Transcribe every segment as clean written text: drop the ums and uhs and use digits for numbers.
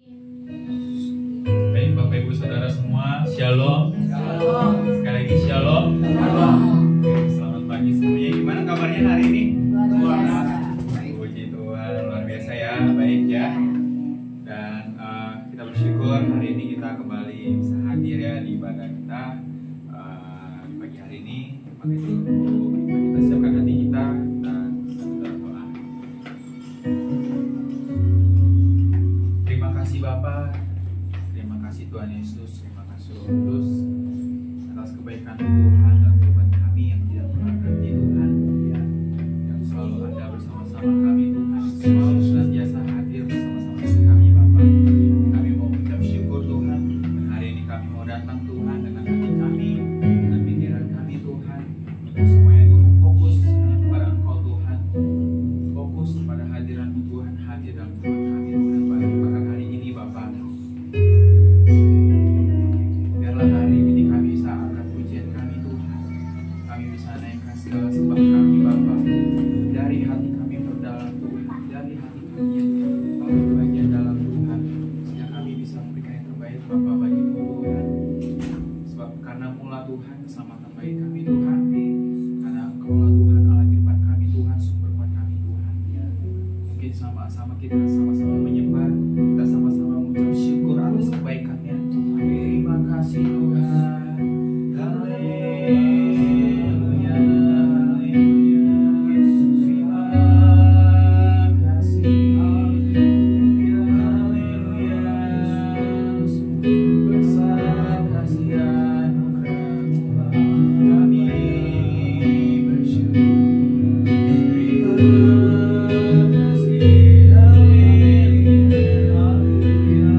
Baik Bapak Ibu Saudara semua, Shalom. Shalom. Sekali lagi Shalom. Shalom. Oke, selamat pagi semuanya. Gimana kabarnya hari ini? Luar biasa. Puji Tuhan, luar biasa ya, baik ya. Dan kita bersyukur hari ini kita kembali bisa hadir ya di ibadah kita di pagi hari ini. Maka itu kita siapkan hati kita dan kita berdoa. Terima kasih Bapak, terima kasih Tuhan Yesus, terima kasih Roh Kudus atas kebaikan Tuhan dan Tuhan kami yang tidak pernah berhenti Tuhan ya, yang selalu ada bersama-sama kami Tuhan, selalu senantiasa hadir bersama-sama dengan kami Bapak. Kami mau mengucap syukur Tuhan, dan hari ini kami mau datang Tuhan dengan hati kami, dengan pikiran kami Tuhan, untuk semuanya Tuhan fokus hanya kepada Engkau Tuhan, fokus pada hadiran Tuhan, hadir dalam Tuhan kami Tuhan pada hari ini Bapak. Biarlah hari ini kami bisa angkat pujian kami Tuhan, kami bisa naikkan segala sembah kami Bapa dari hati kami yang terdalam Tuhan, dari hati kami yang paling bagian dalam Tuhan, sehingga kami bisa memberikan yang terbaik Bapa bagimu Tuhan. Sebab karena mula Tuhan keselamatan bagi kami Tuhan, karena Engkaulah Tuhan Allah firman kami Tuhan, sumber kuat kami Tuhan ya. Mungkin sama-sama kita sama-sama menyembah, kita sama-sama mengucap syukur atas kebaikannya. Terima kasih Tuhan. Haleluya, haleluya. Terima kasih. Haleluya. Sungguh besar kasih anugerah-Mu. Kami bersyukur. Terima kasih. Haleluya,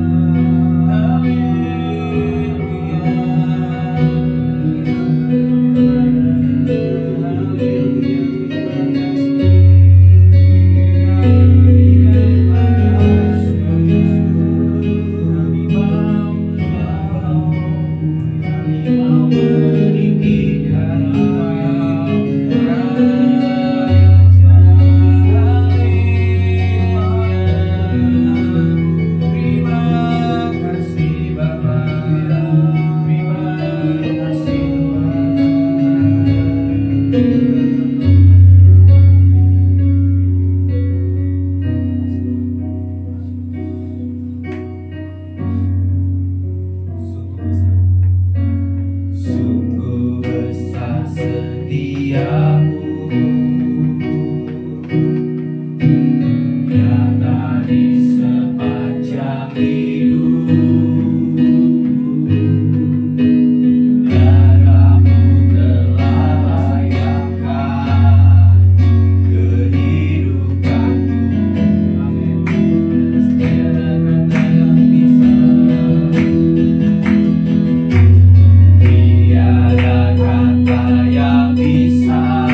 sungguh besar setiamu, nyata di sepanjang hidup. Darah-Mu telah layakkan kehidupanku. Tiada kata yang bisa, tiada kata yang bisa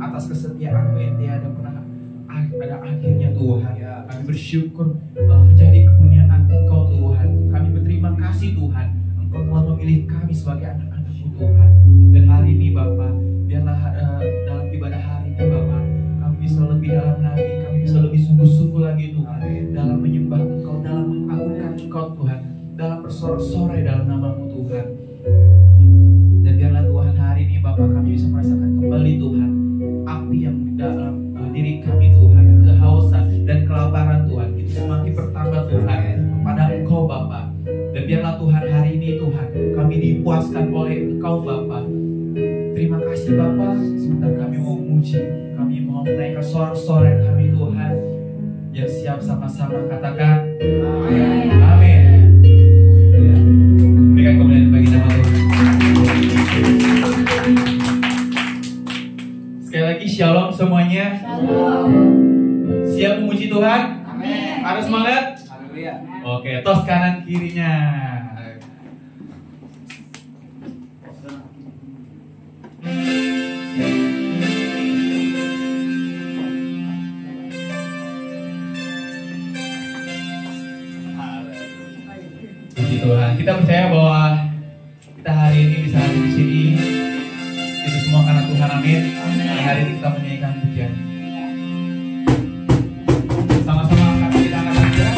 atas kesetiaan-Mu yang tiada pernah ada akhirnya Tuhan. Kami bersyukur menjadi kepunyaan Engkau Tuhan. Kami berterima kasih Tuhan, Engkau telah memilih kami sebagai anak-anak-Mu Tuhan. Dan hari ini Bapa, biarlah dalam ibadah hari ini Bapa, kami bisa lebih dalam lagi, kami bisa lebih sungguh-sungguh lagi Tuhan, dalam menyembah Engkau, dalam mengagungkan Engkau Tuhan, dalam bersorak-sorai dalam nama-Mu Tuhan. Dan biarlah Tuhan hari ini Bapa, kami bisa merasakan kembali Tuhan api yang di dalam diri kami Tuhan, kehausan dan kelaparan Tuhan itu semakin bertambah Tuhan kepada Engkau Bapa. Dan biarlah Tuhan hari ini Tuhan kami dipuaskan oleh Engkau Bapa. Terima kasih Bapa. Sebentar kami mau memuji, kami mau menaikkan sorak-sorai kami Tuhan. Yang siap sama-sama katakan amin. Amin. Ya. Berikan kemuliaan bagi nama Tuhan. Sekali lagi shalom semuanya. Shalom. Siap memuji Tuhan? Amin. Harus semangat? Haleluya. Oke, tos kanan kirinya. Puji Tuhan. Kita percaya bahwa kita hari ini bisa hadir di sini. Itu semua karena Tuhan. Amin. Hari ini kita menyanyikan pujian. Sama-sama angkat tangan saja.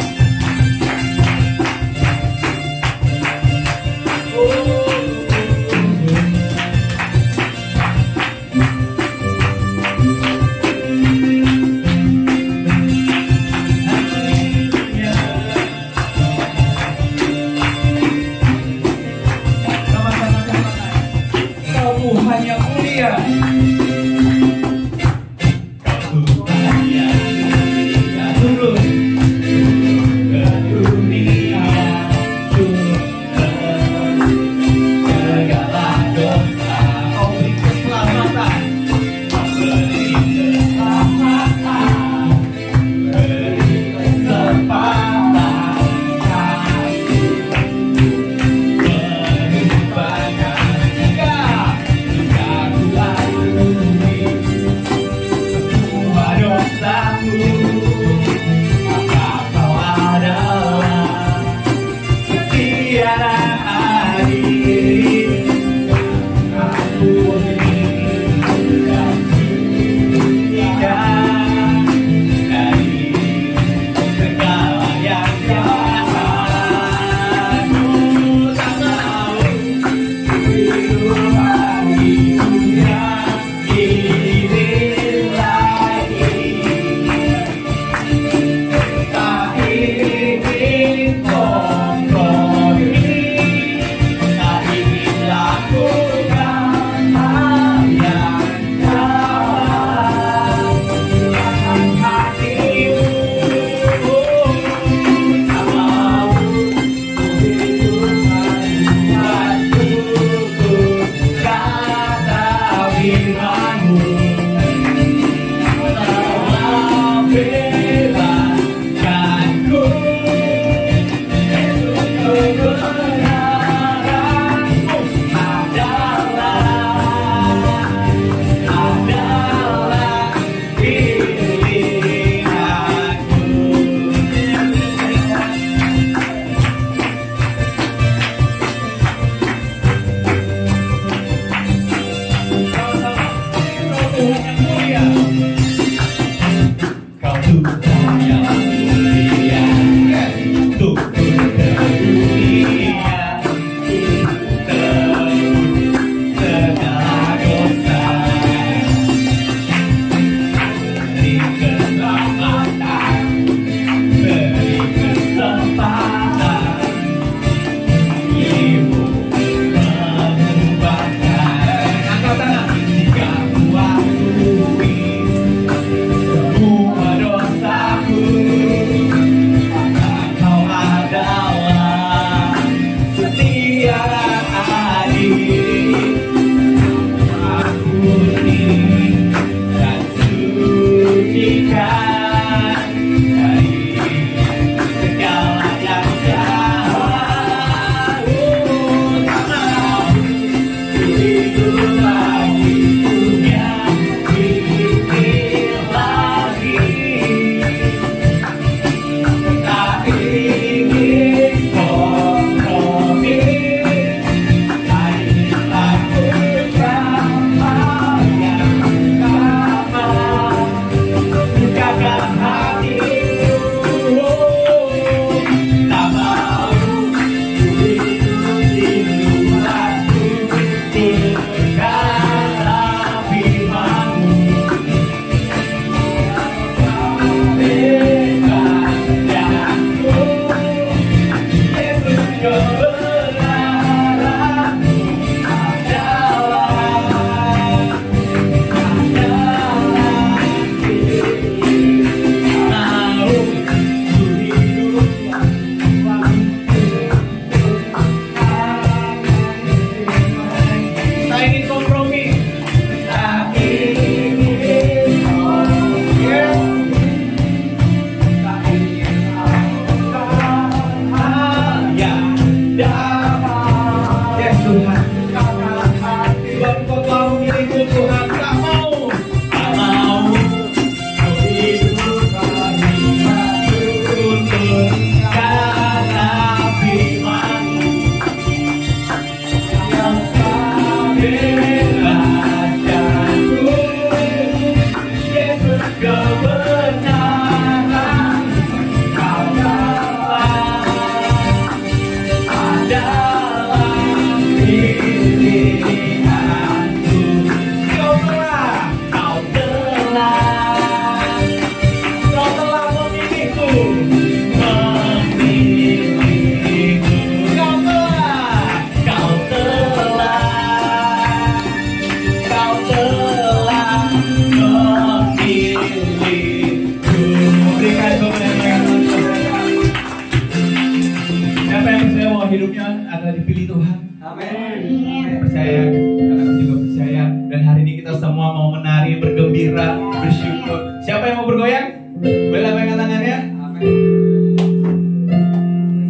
hidupnya adalah dipilih Tuhan. Amin. Percaya, karena aku juga percaya. Dan hari ini kita semua mau menari, bergembira, bersyukur. Siapa yang mau bergoyang? Boleh lambaikan tangannya. Amin.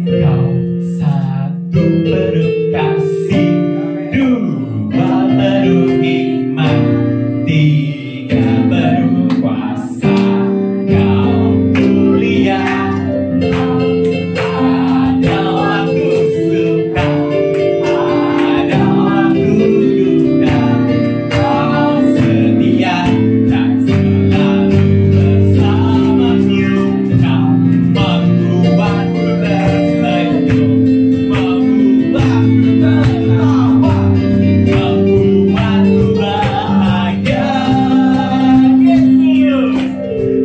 Kau satu penuh kasih, dua penuh iman, tiga penuh kuasa. Kau mulia, ada waktu suka, ada waktu duka. Kau setia dan selalu bersamaku. Kau membuatku tersenyum, membuatku tertawa, membuatku bahagia.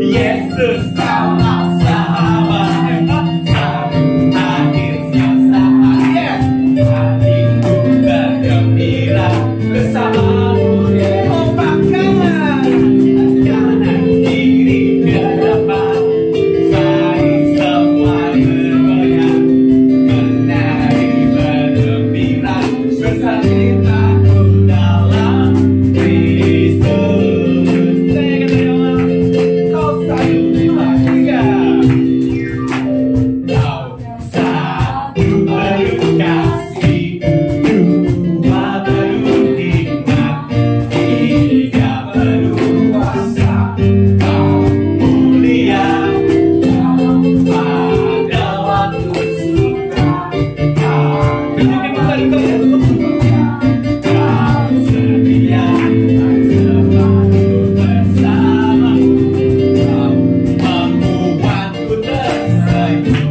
Yesus, Kaulah sahabat, selalu hadir setiap saat. Hatiku bergembira bersamamu. Kompak kanan kiri ke depan, mari semua bergoyang, menari bergembira bersama-samaku dalam Kristus. Kau satu dua tiga. Kau satu penuh kasih, dua penuh iman, tiga penuh kuasa. Kau mulia, pada waktu suka. Kau setia dan selalu bersamaku. Kau membuatku tersenyum,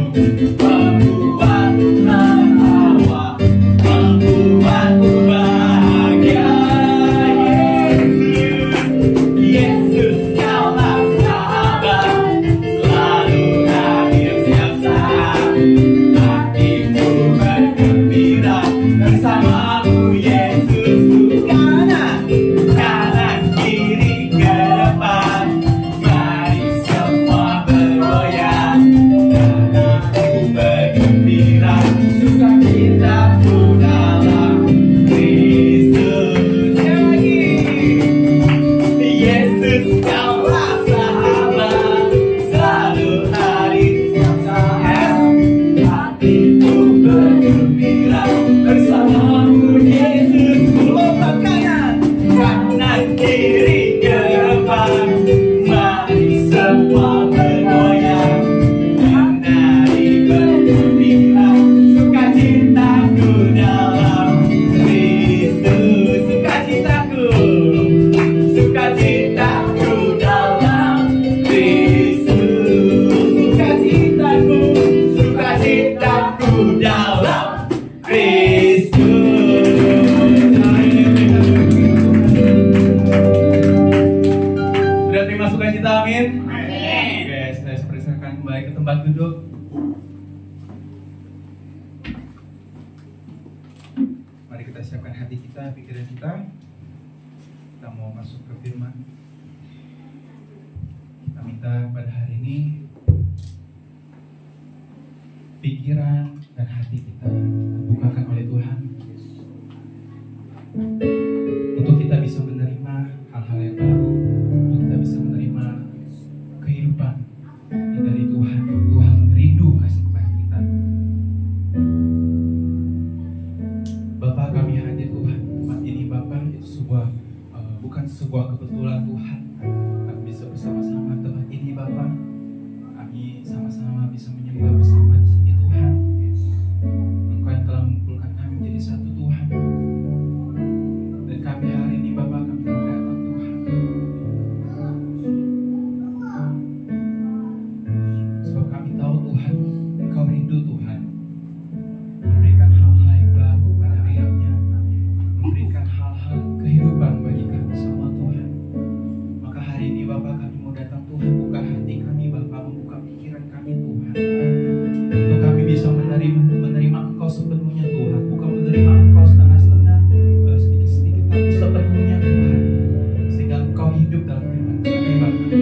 membuatku tertawa, membuatku bahagia. Yesus, Kaulah sahabat, selalu hadir setiap saat. Hatiku bergembira bersamamu. Yesus, kanan kiri ke depan, mari semua bergoyang. Hatiku bergembira, sukacitaku dalam Kristus. Sekali lagi. Yesus, Kaulah sahabat, selalu hadir setiap saat. Hatiku bergembira bersamamu. Yesus, lompat kanan kiri ke depan, mari semua bergoyang, menari bergembira, sukacitaku dalam Kristus. Sukacitaku dalam Kristus. Sukacitaku dalam Kristus. Sudah terima sukacita, amin? Oke, saya persilakan kembali ke tempat duduk. Mari kita siapkan hati kita, pikiran kita. Kita mau masuk ke firman. Kita minta pada hari ini pikiran dan hati kita dibukakan oleh Tuhan untuk kita bisa menerima hal-hal yang baru, untuk kita bisa menerima kehidupan yang dari Tuhan. Tuhan rindu kasih kepada kita. Bapa, kami hadir Tuhan tempat ini. Bapa, itu bukan sebuah kebetulan Tuhan. Kami bisa bersama-sama tempat ini Bapa. Kami sama-sama bisa menyembah bersama di sini Tuhan. Engkau yang telah mengumpulkan kami menjadi satu Tuhan. Dan kami hari ini Bapa, kami mau datang Tuhan. Sebab kami tahu Tuhan, Engkau rindu Tuhan memberikan hal-hal yang baru pada ayatnya, memberikan hal-hal kehidupan bagi kami semua Tuhan. Maka hari ini Bapa, kami mau datang Tuhan, buka hati kami Bapa, membuka pikiran kami Tuhan, untuk kami bisa menerima Engkau sepenuhnya Tuhan, bukan menerima Engkau setengah-setengah, sedikit-sedikit, tapi sepenuhnya Tuhan, sehingga Engkau hidup dalam firman kami Bapa.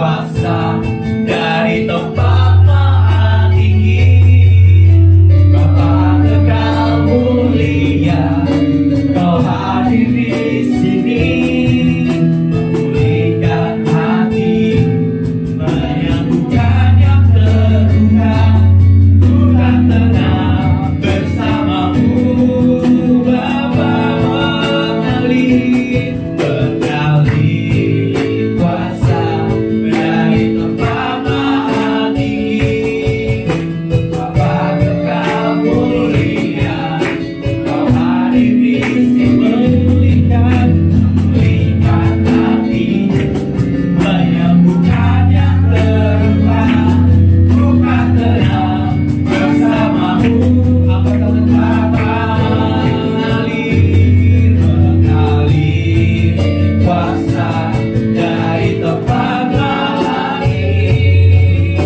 kuasa dari tempat maha tinggi. Bapa kekal mulia, Kau hadir di sini, memulihkan hati, menyembuhkan yang terluka. Bukan tenang bersamamu, Bapa mengalir kuasa dari tempat maha tinggi. Bapa kekal mulia, Kau hadir di sini, memulihkan hati, menyembuhkan yang terluka. Bukan tenang bersamamu, apa Bapa mengalir kuasa dari tempat maha tinggi.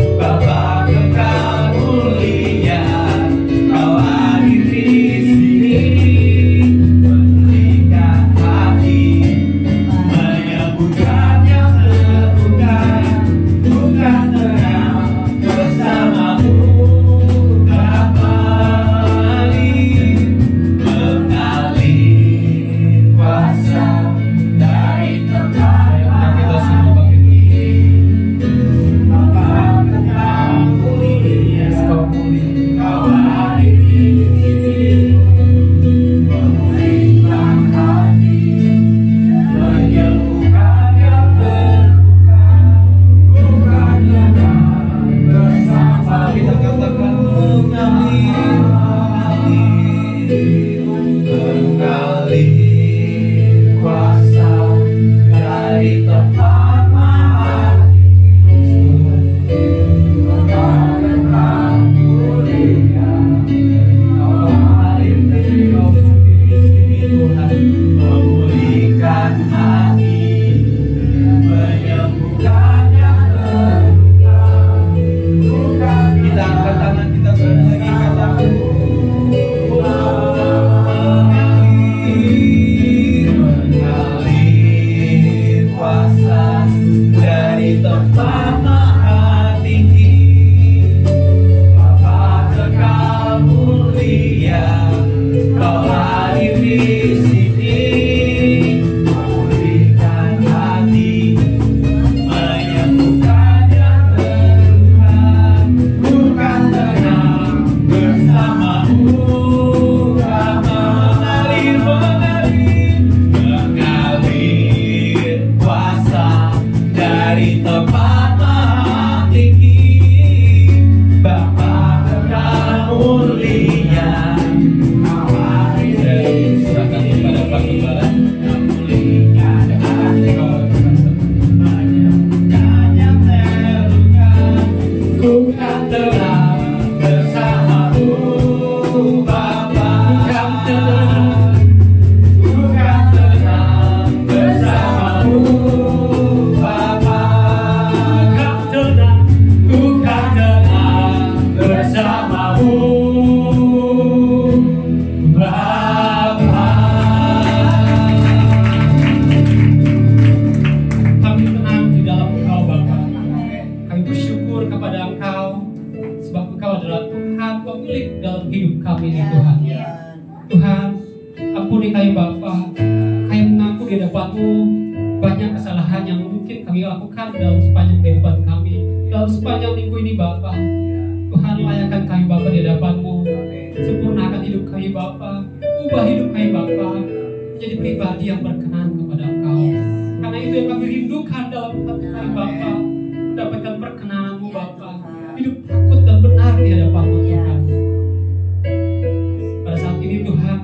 Bapa kekal mulia, Kau hadir di sini, memulihkan hati, menyembuhkan yang terluka. Bukan tenang bersamamu, Bapa mengalir kuasa dari tempat maha tinggi. Bapa kekal mulia, Kau hadir di sini, memulihkan hati, menyembuhkan yang terluka. Bukan tenang bersama. Kita katakan mengalir kuasa dari tempat maha tinggi. Bapa kekal mulia, Kau hadir di sini, Tuhan, memulihkan hati, menyembuhkan yang terluka. Bukan kita angkat tangan kita sekali lagi, katakan mengalir kuasa dari tempat maha tinggi. Bapa kekal mulia, Kau hadir di sini, memulihkan hati, menyembuhkan yang terluka. Bukan tenang bersamamu, Bapa mengalir kuasa dari tempat maha tinggi. Bapa kekal mulia, Kau hadir di sini, kepada Pak Gembala, memulihkan hati, menyembuhkan yang terluka. Bukan tenang bersamamu, Bapa bukan tenang bersamamu, Bapa bukan tenang bersamamu, Bapa. Kami tenang di dalam Engkau, Bapa. Kami bersyukur kepada Engkau, sebab Engkau adalah Tuhan pemilik dalam hidup kami ini, Tuhan. Tuhan, ampuni kami, Bapa. Kami mengaku di hadapan-Mu banyak kesalahan yang mungkin kami lakukan dalam sepanjang kehidupan kami, dalam sepanjang minggu ini, Bapa. Tuhan, layakan kami, Bapa, di hadapan-Mu. Sempurnakan hidup kami, Bapa. Ubah hidup kami, Bapa, menjadi pribadi yang berkenan kepada Engkau. Karena itu yang kami rindukan dalam hati kami, Bapa, mendapatkan perkenan-Mu, Bapa. Hidup takut dan benar di hadapan-Mu, Tuhan. Pada saat ini, Tuhan,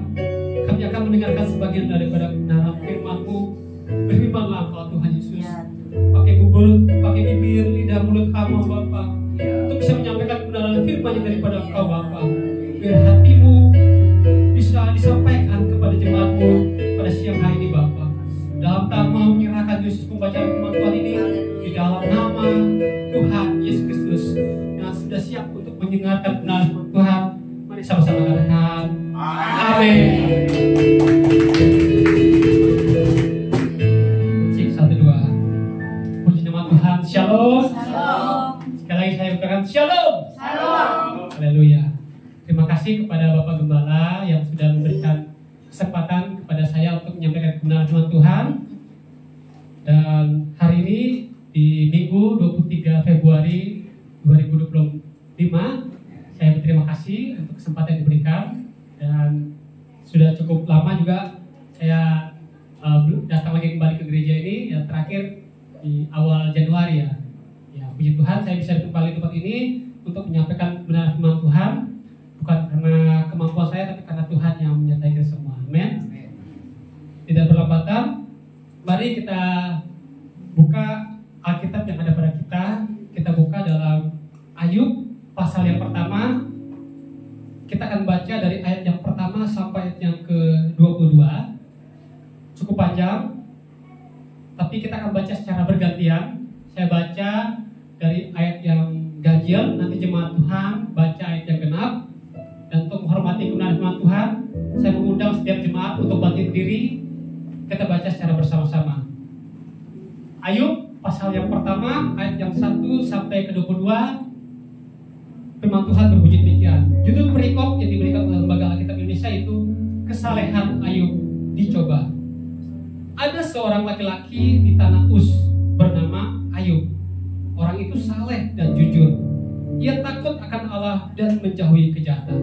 kami akan mendengarkan sebagian daripada kebenaran firman-Mu. Berfirmanlah Engkau, Tuhan Yesus. Pakai mulut, pakai bibir, lidah, mulut hamba, Bapa, untuk bisa menyampaikan kebenaran firman-Nya daripada Engkau, Bapa. Biar hatimu bisa disampaikan kepada jemaat-Mu pada siang hari ini, Bapa. Dalam nama menyerahkan Yesus pembacaan firman Tuhan ini di dalam nama Tuhan Yesus Kristus yang sudah siap untuk mendengarkan kebenaran firman Tuhan. Mari sama-sama katakan amin. Cek 1 2. Puji nama Tuhan. Mari saya ucapkan Shalom. Shalom. Haleluya. Terima kasih kepada Bapak Gembala yang sudah memberikan kesempatan kepada saya untuk menyampaikan kebenaran firman Tuhan. Dan hari ini di Minggu 23 Februari 2025, saya berterima kasih untuk kesempatan yang diberikan. Dan sudah cukup lama juga saya datang lagi kembali ke gereja ini, yang terakhir di awal Januari ya. Ya, puji Tuhan saya bisa kembali ke tempat ini untuk menyampaikan kebenaran firman Tuhan, bukan karena kemampuan saya tapi karena Tuhan yang menyertai kita semua. Amin. Tidak berlambatan, mari kita buka Alkitab yang ada pada kita. Kita buka dalam Ayub pasal yang pertama. Kita akan baca dari ayat yang pertama sampai ayat yang ke-22. Cukup panjang, tapi kita akan baca secara bergantian. Saya baca dari ayat yang ganjil, nanti jemaat Tuhan baca ayat yang genap. Dan untuk menghormati kebenaran firman Tuhan, saya mengundang setiap jemaat untuk bangkit diri. Kita baca secara bersama-sama. Ayub pasal yang pertama, ayat yang 1 sampai ke-22. Firman Tuhan berbunyi demikian. Judul perikop yang diberikan oleh Lembaga Alkitab Indonesia itu Kesalehan Ayub Dicoba. Ada seorang laki-laki di tanah Uz bernama Ayub. Orang itu saleh dan jujur. Ia takut akan Allah dan menjauhi kejahatan.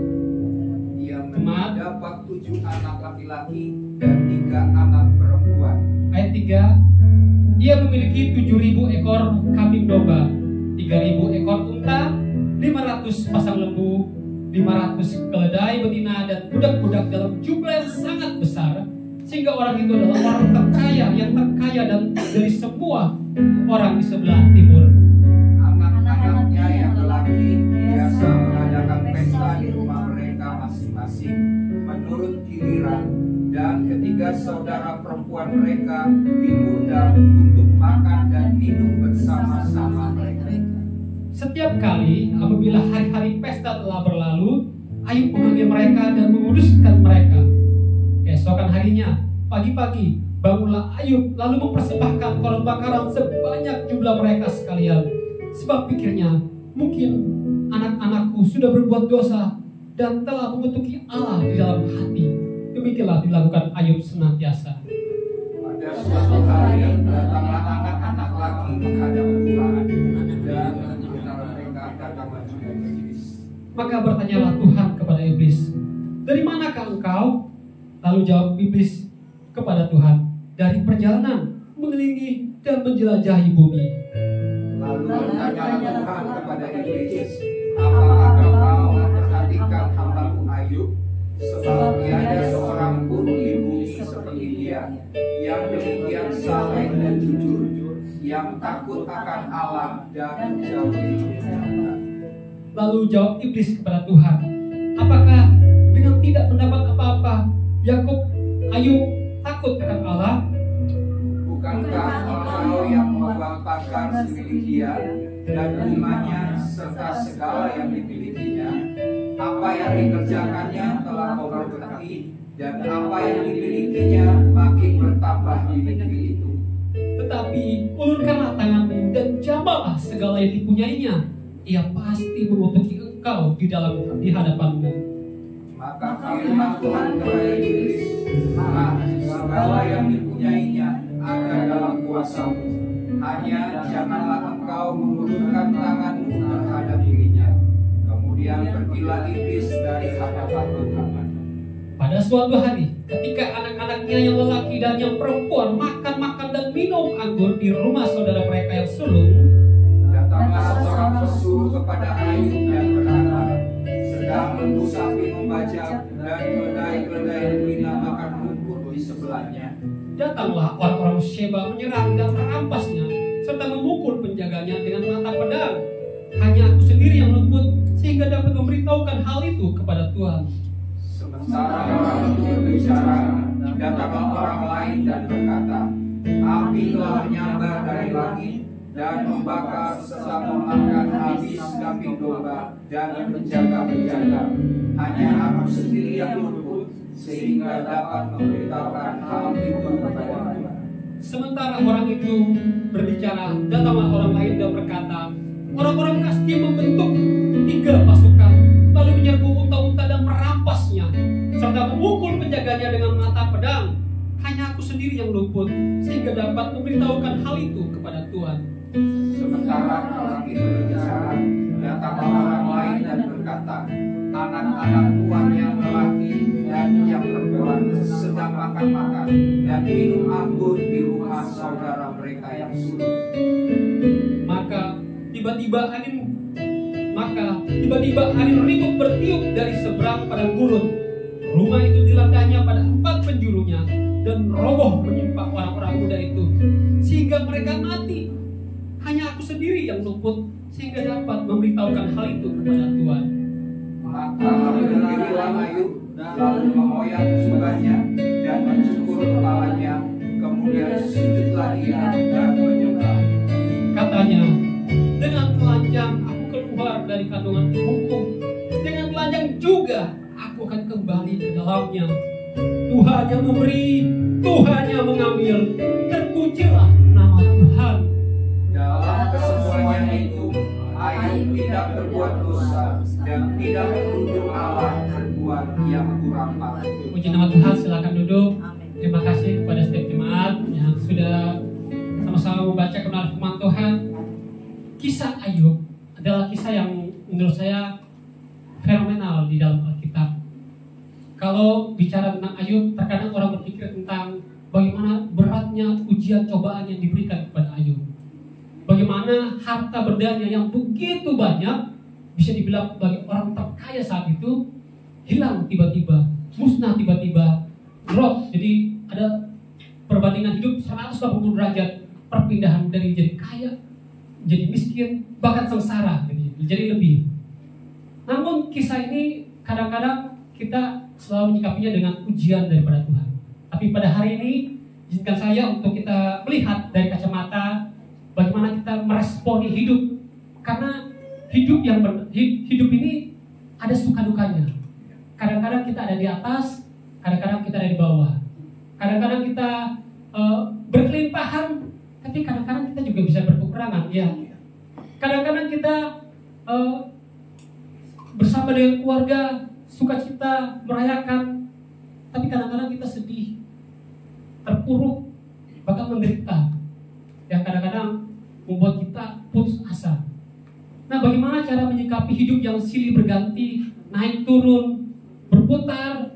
Ia mendapat 7 anak laki-laki dan 3 anak perempuan. Ayat 3. Ia memiliki 7.000 ekor kambing domba, 3.000 ekor unta, 500 pasang lembu, 500 keledai betina, dan budak-budak dalam jumlah yang sangat besar, sehingga orang itu adalah orang terkaya yang terkaya dan dari semua orang di sebelah timur. Anak-anaknya yang lelaki biasa mengadakan pesta di rumah mereka masing-masing menurut giliran, dan ketiga saudara perempuan mereka diundang untuk makan dan minum bersama-sama mereka. Setiap kali apabila hari-hari pesta telah berlalu, Ayub memanggil mereka dan menguduskan mereka. Keesokan harinya, pagi-pagi, bangunlah Ayub lalu mempersembahkan korban bakaran sebanyak jumlah mereka sekalian. Sebab pikirnya, mungkin anak-anakku sudah berbuat dosa dan telah mengutuki Allah di dalam hati. Demikianlah dilakukan Ayub senantiasa. Pada suatu hari datanglah anak-anak laki menghadap Tuhan, dan antara mereka datanglah juga iblis. Maka bertanyalah Tuhan kepada iblis, dari manakah engkau? Lalu jawab iblis kepada Tuhan, dari perjalanan mengelilingi dan menjelajahi bumi. Lalu bertanyalah Tuhan kepada iblis, apakah kau memperhatikan hamba-Ku Ayub? Sebab tiada seorang pun di bumi seperti dia, yang demikian saleh dan jujur, yang takut akan Allah dan menjauhi kejahatan. Lalu jawab iblis kepada Tuhan, apakah dengan tidak mendapat apa-apa Yakub Ayub takut akan Allah? Bukankah engkau yang membuat pagar semilik dia dan rumahnya serta segala yang dimilikinya? Apa yang dikerjakannya telah kau berkati, dan apa yang dimilikinya makin bertambah di negeri itu. Tetapi ulurkanlah tanganmu dan jamahlah segala yang dipunyainya. Ia pasti mengutuki engkau di hadapanmu. Maka firman Tuhan kepada iblis, segala yang dipunyainya ada dalam kuasamu. Hanya janganlah engkau mengulurkan tanganmu terhadap dirinya. Kemudian pergilah iblis dari hadapan Tuhan. Pada suatu hari, ketika anak-anaknya yang lelaki dan yang perempuan makan dan minum anggur di rumah saudara mereka yang sulung, datanglah seorang pesuruh kepada Ayub dan berkata, sedang lembu sapi membajak dan keledai-keledai betina makan rumput di sebelahnya. datanglah orang-orang Sheba menyerang dan merampasnya, serta memukul penjaganya dengan mata pedang. Hanya aku sendiri yang luput, sehingga dapat memberitahukan hal itu kepada Tuhan. Sementara orang itu berbicara, datanglah orang lain dan berkata, api telah menyambar dari langit dan membakar serta memakan habis kambing domba dan penjaga-penjaga. Hanya aku sendiri yang luput, sehingga dapat memberitahukan hal itu kepada Tuhan. Sementara orang itu berbicara, datanglah orang lain dan berkata, orang-orang Kasdi membentuk 3 pasukan, lalu menyerbu unta-unta dan merampasnya, serta memukul penjaganya dengan mata pedang. Hanya aku sendiri yang luput, sehingga dapat memberitahukan hal itu kepada Tuhan. Sementara orang itu berbicara, datanglah orang lain dan berkata, anak-anak Tuhan yang lelaki dan yang perempuan sedang makan-makan dan minum anggur di rumah saudara mereka yang sulung. Maka tiba-tiba angin ribut bertiup dari seberang pada gurun. Rumah itu dilandanya pada 4 penjurunya dan roboh menimpa orang-orang muda itu, sehingga mereka mati. Hanya aku sendiri yang luput, sehingga dapat memberitahukan hal itu kepada Tuhan. Maka berdirilah Ayub, lalu mengoyak jubahnya dan mencukur kepalanya, kemudian sujudlah ia dan menyembah. Katanya, dengan telanjang aku keluar dari kandungan ibuku, dengan telanjang juga aku akan kembali ke dalamnya. Tuhan yang memberi, Tuhan yang mengambil, terpujilah nama Tuhan. Dalam kesemuanya itu, Ayub tidak berbuat dosa dan tidak menuduh Allah berbuat yang kurang patut. Puji nama Tuhan, silakan duduk. Terima kasih kepada setiap jemaat yang sudah sama-sama membaca kebenaran firman Tuhan. Kisah Ayub adalah kisah yang menurut saya fenomenal di dalam Alkitab. Kalau bicara tentang Ayub, terkadang orang berpikir tentang bagaimana beratnya ujian cobaan yang diberikan kepada Ayub. Bagaimana harta bendanya yang begitu banyak, bisa dibilang bagi orang terkaya saat itu, hilang tiba-tiba, musnah tiba-tiba, drop. Jadi ada perbandingan hidup 180 derajat, perpindahan dari jadi kaya, jadi miskin, bahkan sengsara, jadi lebih. Namun kisah ini kadang-kadang kita selalu menyikapinya dengan ujian daripada Tuhan. Tapi pada hari ini, izinkan saya untuk kita melihat dari kacamata bagaimana kita meresponi hidup. Karena hidup ini ada suka dukanya. Kadang-kadang kita ada di atas, kadang-kadang kita ada di bawah. Kadang-kadang kita berkelimpahan, tapi kadang-kadang kita juga bisa berkekurangan. Ya. Kadang-kadang kita bersama dengan keluarga, sukacita, merayakan, tapi kadang-kadang kita sedih, terpuruk, bahkan menderita, yang kadang-kadang membuat kita putus asa. Nah, bagaimana cara menyikapi hidup yang silih berganti, naik turun, berputar?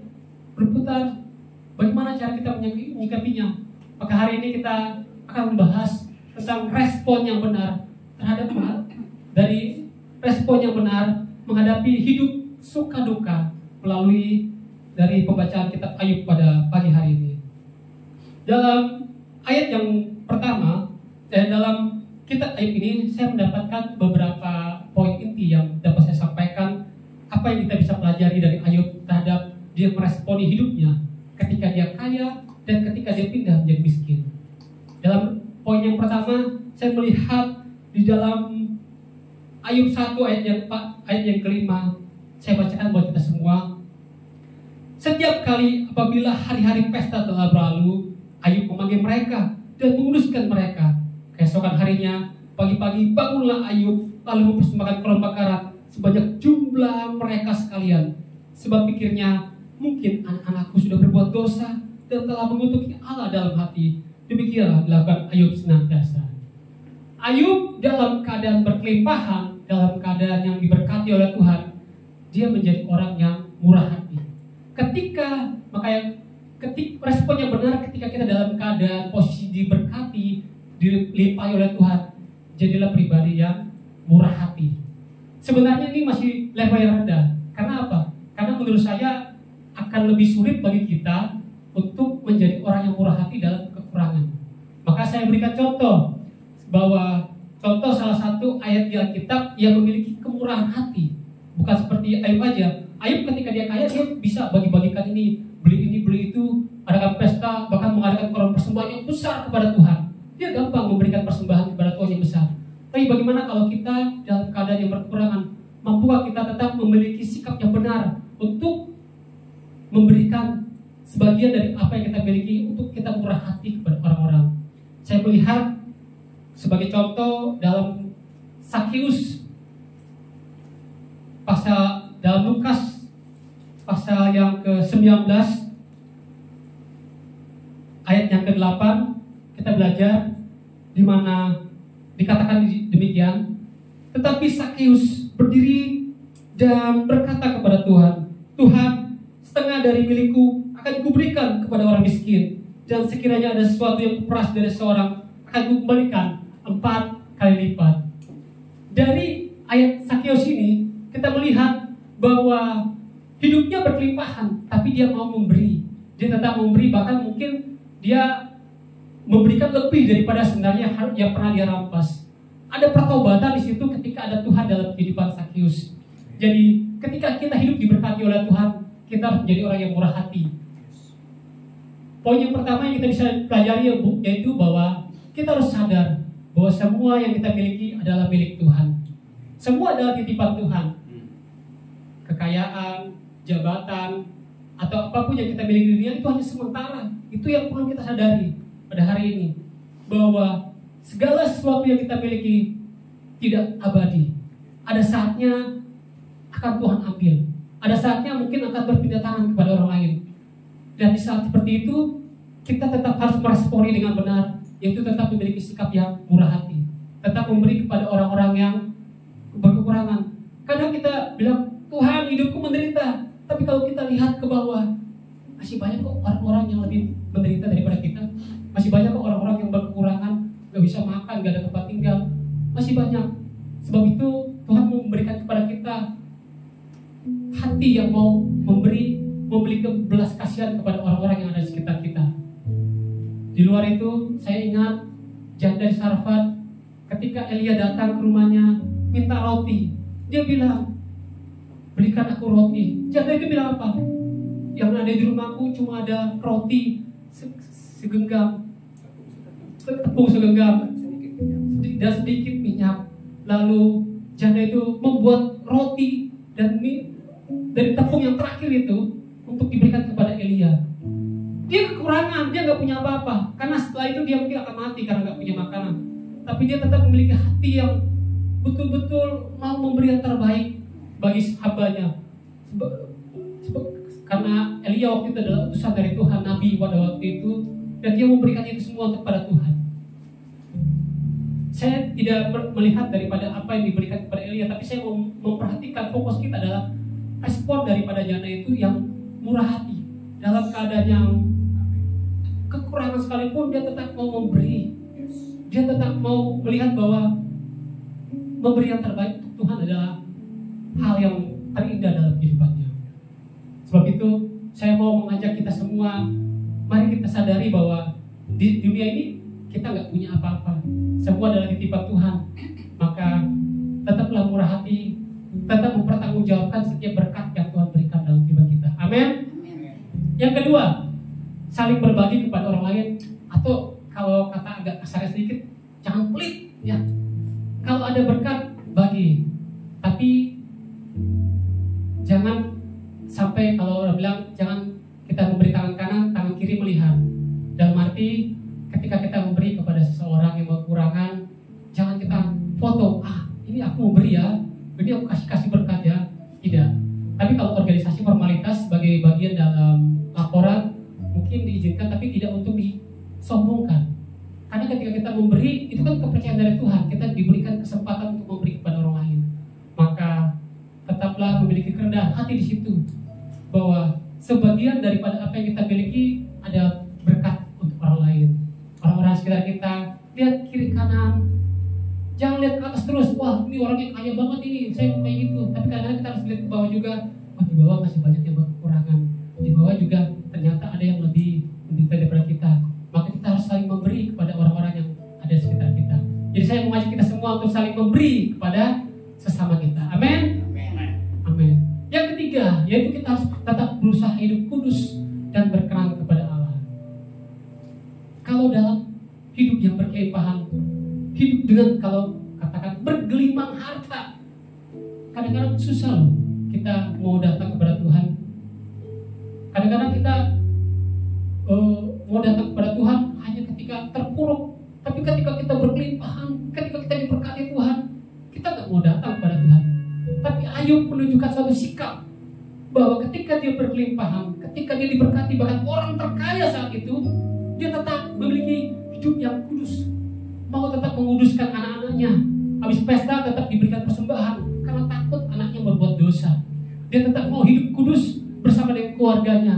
Bagaimana cara kita menyikapinya? Maka hari ini kita akan membahas tentang respon yang benar terhadap respon yang benar menghadapi hidup suka duka melalui dari pembacaan kitab Ayub pada pagi hari ini. Dalam ayat yang pertama, dalam kitab Ayub ini saya mendapatkan beberapa poin inti yang dapat saya sampaikan. Apa yang kita bisa pelajari dari Ayub terhadap dia meresponi hidupnya ketika dia kaya dan ketika dia pindah menjadi miskin. Dalam poin yang pertama, saya melihat di dalam Ayub 1 ayat yang kelima, saya bacakan buat kita semua. Setiap kali apabila hari-hari pesta telah berlalu, Ayub memanggil mereka dan menguduskan mereka. Keesokan harinya, pagi-pagi bangunlah Ayub, lalu mempersembahkan korban bakaran sebanyak jumlah mereka sekalian. Sebab pikirnya, mungkin anak-anakku sudah berbuat dosa dan telah mengutuki Allah dalam hati. Demikianlah dilakukan Ayub senantiasa. Ayub dalam keadaan berkelimpahan, dalam keadaan yang diberkati oleh Tuhan, dia menjadi orang yang murah hati. Ketika respon yang benar ketika kita dalam keadaan posisi diberkati, dilimpahi oleh Tuhan, jadilah pribadi yang murah hati. Sebenarnya ini masih level yang rendah. Karena apa? Karena menurut saya akan lebih sulit bagi kita untuk menjadi orang yang murah hati dalam kekurangan. Maka saya berikan contoh bahwa salah satu ayat di Alkitab yang memiliki kemurahan hati. Bukan seperti Ayub aja. Ayub ketika dia kaya, dia bisa bagi-bagikan ini, beli itu, adakan pesta, bahkan mengadakan korban persembahan yang besar kepada Tuhan. Dia gampang memberikan persembahan kepada Tuhan yang besar. Tapi bagaimana kalau kita dalam keadaan yang berkekurangan? Mampukah kita tetap memiliki sikap yang benar untuk memberikan sebagian dari apa yang kita miliki untuk kita murah hati kepada orang-orang? Saya melihat sebagai contoh dalam 1 Sakeus, pasal dalam Lukas pasal yang ke-19 ayat yang ke-8 kita belajar di mana dikatakan demikian. Tetapi Sakeus berdiri dan berkata kepada Tuhan, "Tuhan, setengah dari milikku akan kuberikan kepada orang miskin, dan sekiranya ada sesuatu yang kuperas dari seorang akan kukembalikan 4 kali lipat." Dari ayat Sakeus ini kita melihat bahwa hidupnya berkelimpahan, tapi dia mau memberi. Dia tetap memberi, bahkan mungkin dia memberikan lebih daripada sebenarnya yang pernah dia rampas. Ada pertobatan di situ ketika ada Tuhan dalam kehidupan Sakeus. Jadi ketika kita hidup diberkati oleh Tuhan, kita harus menjadi orang yang murah hati. Poin yang pertama yang kita bisa pelajari yaitu bahwa kita harus sadar bahwa semua yang kita miliki adalah milik Tuhan. Semua adalah titipan Tuhan. Kekayaan, jabatan, atau apapun yang kita miliki di dunia itu hanya sementara. Itu yang perlu kita sadari pada hari ini, bahwa segala sesuatu yang kita miliki tidak abadi. Ada saatnya akan Tuhan ambil. Ada saatnya mungkin akan berpindah tangan kepada orang lain. Dan di saat seperti itu, kita tetap harus meresponi dengan benar, yaitu tetap memiliki sikap yang murah hati, tetap memberi kepada orang-orang yang berkekurangan. Kadang kita bilang, "Tuhan, hidupku menderita." Tapi kalau kita lihat ke bawah, masih banyak kok orang-orang yang lebih menderita daripada kita. Masih banyak kok orang-orang yang berkekurangan, gak bisa makan, gak ada tempat tinggal. Masih banyak. Sebab itu Tuhan memberikan kepada kita hati yang mau memiliki belas kasihan kepada orang-orang yang ada di sekitar kita. Di luar itu, saya ingat janda di Sarfat, ketika Elia datang ke rumahnya minta roti, dia bilang, "Belikan aku roti." Janda itu bilang apa? "Yang ada di rumahku cuma ada roti segenggam, tepung segenggam, dan sedikit minyak." Lalu janda itu membuat roti dan mie dari tepung yang terakhir itu untuk diberikan kepada Elia. Dia kekurangan, dia nggak punya apa-apa, karena setelah itu dia mungkin akan mati karena nggak punya makanan. Tapi dia tetap memiliki hati yang betul-betul mau memberi yang terbaik bagi hambanya. Karena Elia waktu itu adalah utusan dari Tuhan, Nabi pada waktu itu, dan dia memberikan itu semua kepada Tuhan. Saya tidak melihat daripada apa yang diberikan kepada Elia, tapi saya mau memperhatikan fokus kita adalah respon daripada janda itu yang murah hati. Dalam keadaan yang kekurangan sekalipun, dia tetap mau memberi. Dia tetap mau melihat bahwa memberi yang terbaik untuk Tuhan adalah hal yang terindah dalam kehidupannya. Sebab itu saya mau mengajak kita semua, mari kita sadari bahwa di dunia ini kita nggak punya apa-apa. Semua adalah titipan Tuhan. Maka tetaplah murah hati, tetap mempertanggungjawabkan setiap berkat yang Tuhan berikan dalam kehidupan kita. Amin. Yang kedua, saling berbagi kepada orang lain, atau kalau kata agak kasar sedikit, jangan pelit ya. Kalau ada berkat, bagi. Tapi jangan sampai, kalau orang bilang, jangan kita memberi tangan kanan, tangan kiri melihat. Dalam arti ketika kita memberi kepada seseorang yang kekurangan, jangan kita foto, ini aku memberi ya, ini aku kasih berkat ya. Tidak. Tapi kalau organisasi formalitas sebagai bagian dalam laporan mungkin diizinkan, tapi tidak untuk disombongkan. Karena ketika kita memberi, itu kan kepercayaan dari Tuhan. Kita diberikan kesempatan untuk memberi kepada orang lain. Maka tetaplah memiliki kerendahan hati di situ, bahwa sebagian daripada apa yang kita miliki ada berkat untuk orang lain. Orang-orang sekitar kita, lihat kiri kanan, jangan lihat ke atas terus. Wah, ini orangnya kaya banget ini, saya mau kayak gitu. Tapi kadang-kadang kita harus lihat ke bawah juga. Wah, di bawah masih banyak yang berkekurangan. Di bawah juga ternyata ada yang lebih menderita daripada kita. Maka kita harus saling memberi kepada orang-orang yang ada di sekitar kita. Jadi saya mengajak kita semua untuk saling memberi kepada sesama kita. Amin. Amin. Yang ketiga, yaitu kita harus tetap berusaha hidup kudus dan berkenan kepada Allah. Kalau dalam hidup yang berkelimpahan, hidup dengan, kalau katakan, bergelimang harta, kadang-kadang susah loh kita mau datang kepada Tuhan. Kadang-kadang kita mau datang kepada Tuhan hanya ketika terpuruk. Tapi ketika kita berkelimpahan, ketika kita diberkati Tuhan, kita bahwa ketika dia berkelimpahan, ketika dia diberkati, bahkan orang terkaya saat itu, dia tetap memiliki hidup yang kudus, mau tetap menguduskan anak-anaknya. Habis pesta tetap diberikan persembahan karena takut anaknya berbuat dosa. Dia tetap mau hidup kudus bersama dengan keluarganya,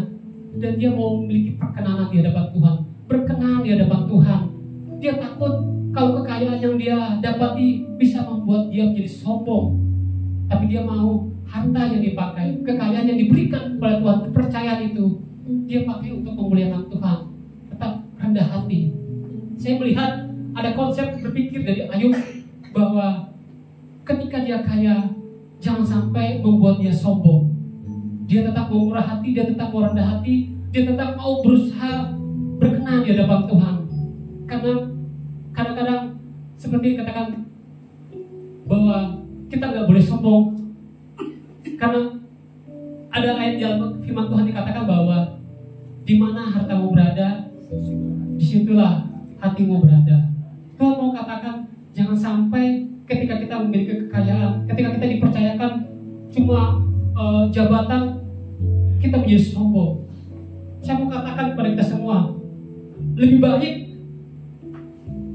dan dia mau memiliki perkenanan di hadapan Tuhan, berkenan di hadapan Tuhan. Dia takut kalau kekayaan yang dia dapati bisa membuat dia menjadi sombong, tapi dia mau harta yang dipakai, kekayaan yang diberikan kepada Tuhan, kepercayaan itu dia pakai untuk memuliakan Tuhan, tetap rendah hati. Saya melihat ada konsep berpikir dari Ayub bahwa ketika dia kaya, jangan sampai membuat dia sombong. Dia tetap mau murah hati, dia tetap mau rendah hati, dia tetap mau berusaha berkenan di hadapan Tuhan. Karena kadang-kadang seperti dikatakan bahwa kita nggak boleh sombong, karena ada ayat di dalam firman Tuhan dikatakan bahwa di mana hartamu berada, disitulah hatimu berada. Tuhan mau katakan jangan sampai ketika kita memiliki kekayaan, ketika kita dipercayakan cuma jabatan, kita menjadi sombong. Saya mau katakan kepada kita semua, lebih baik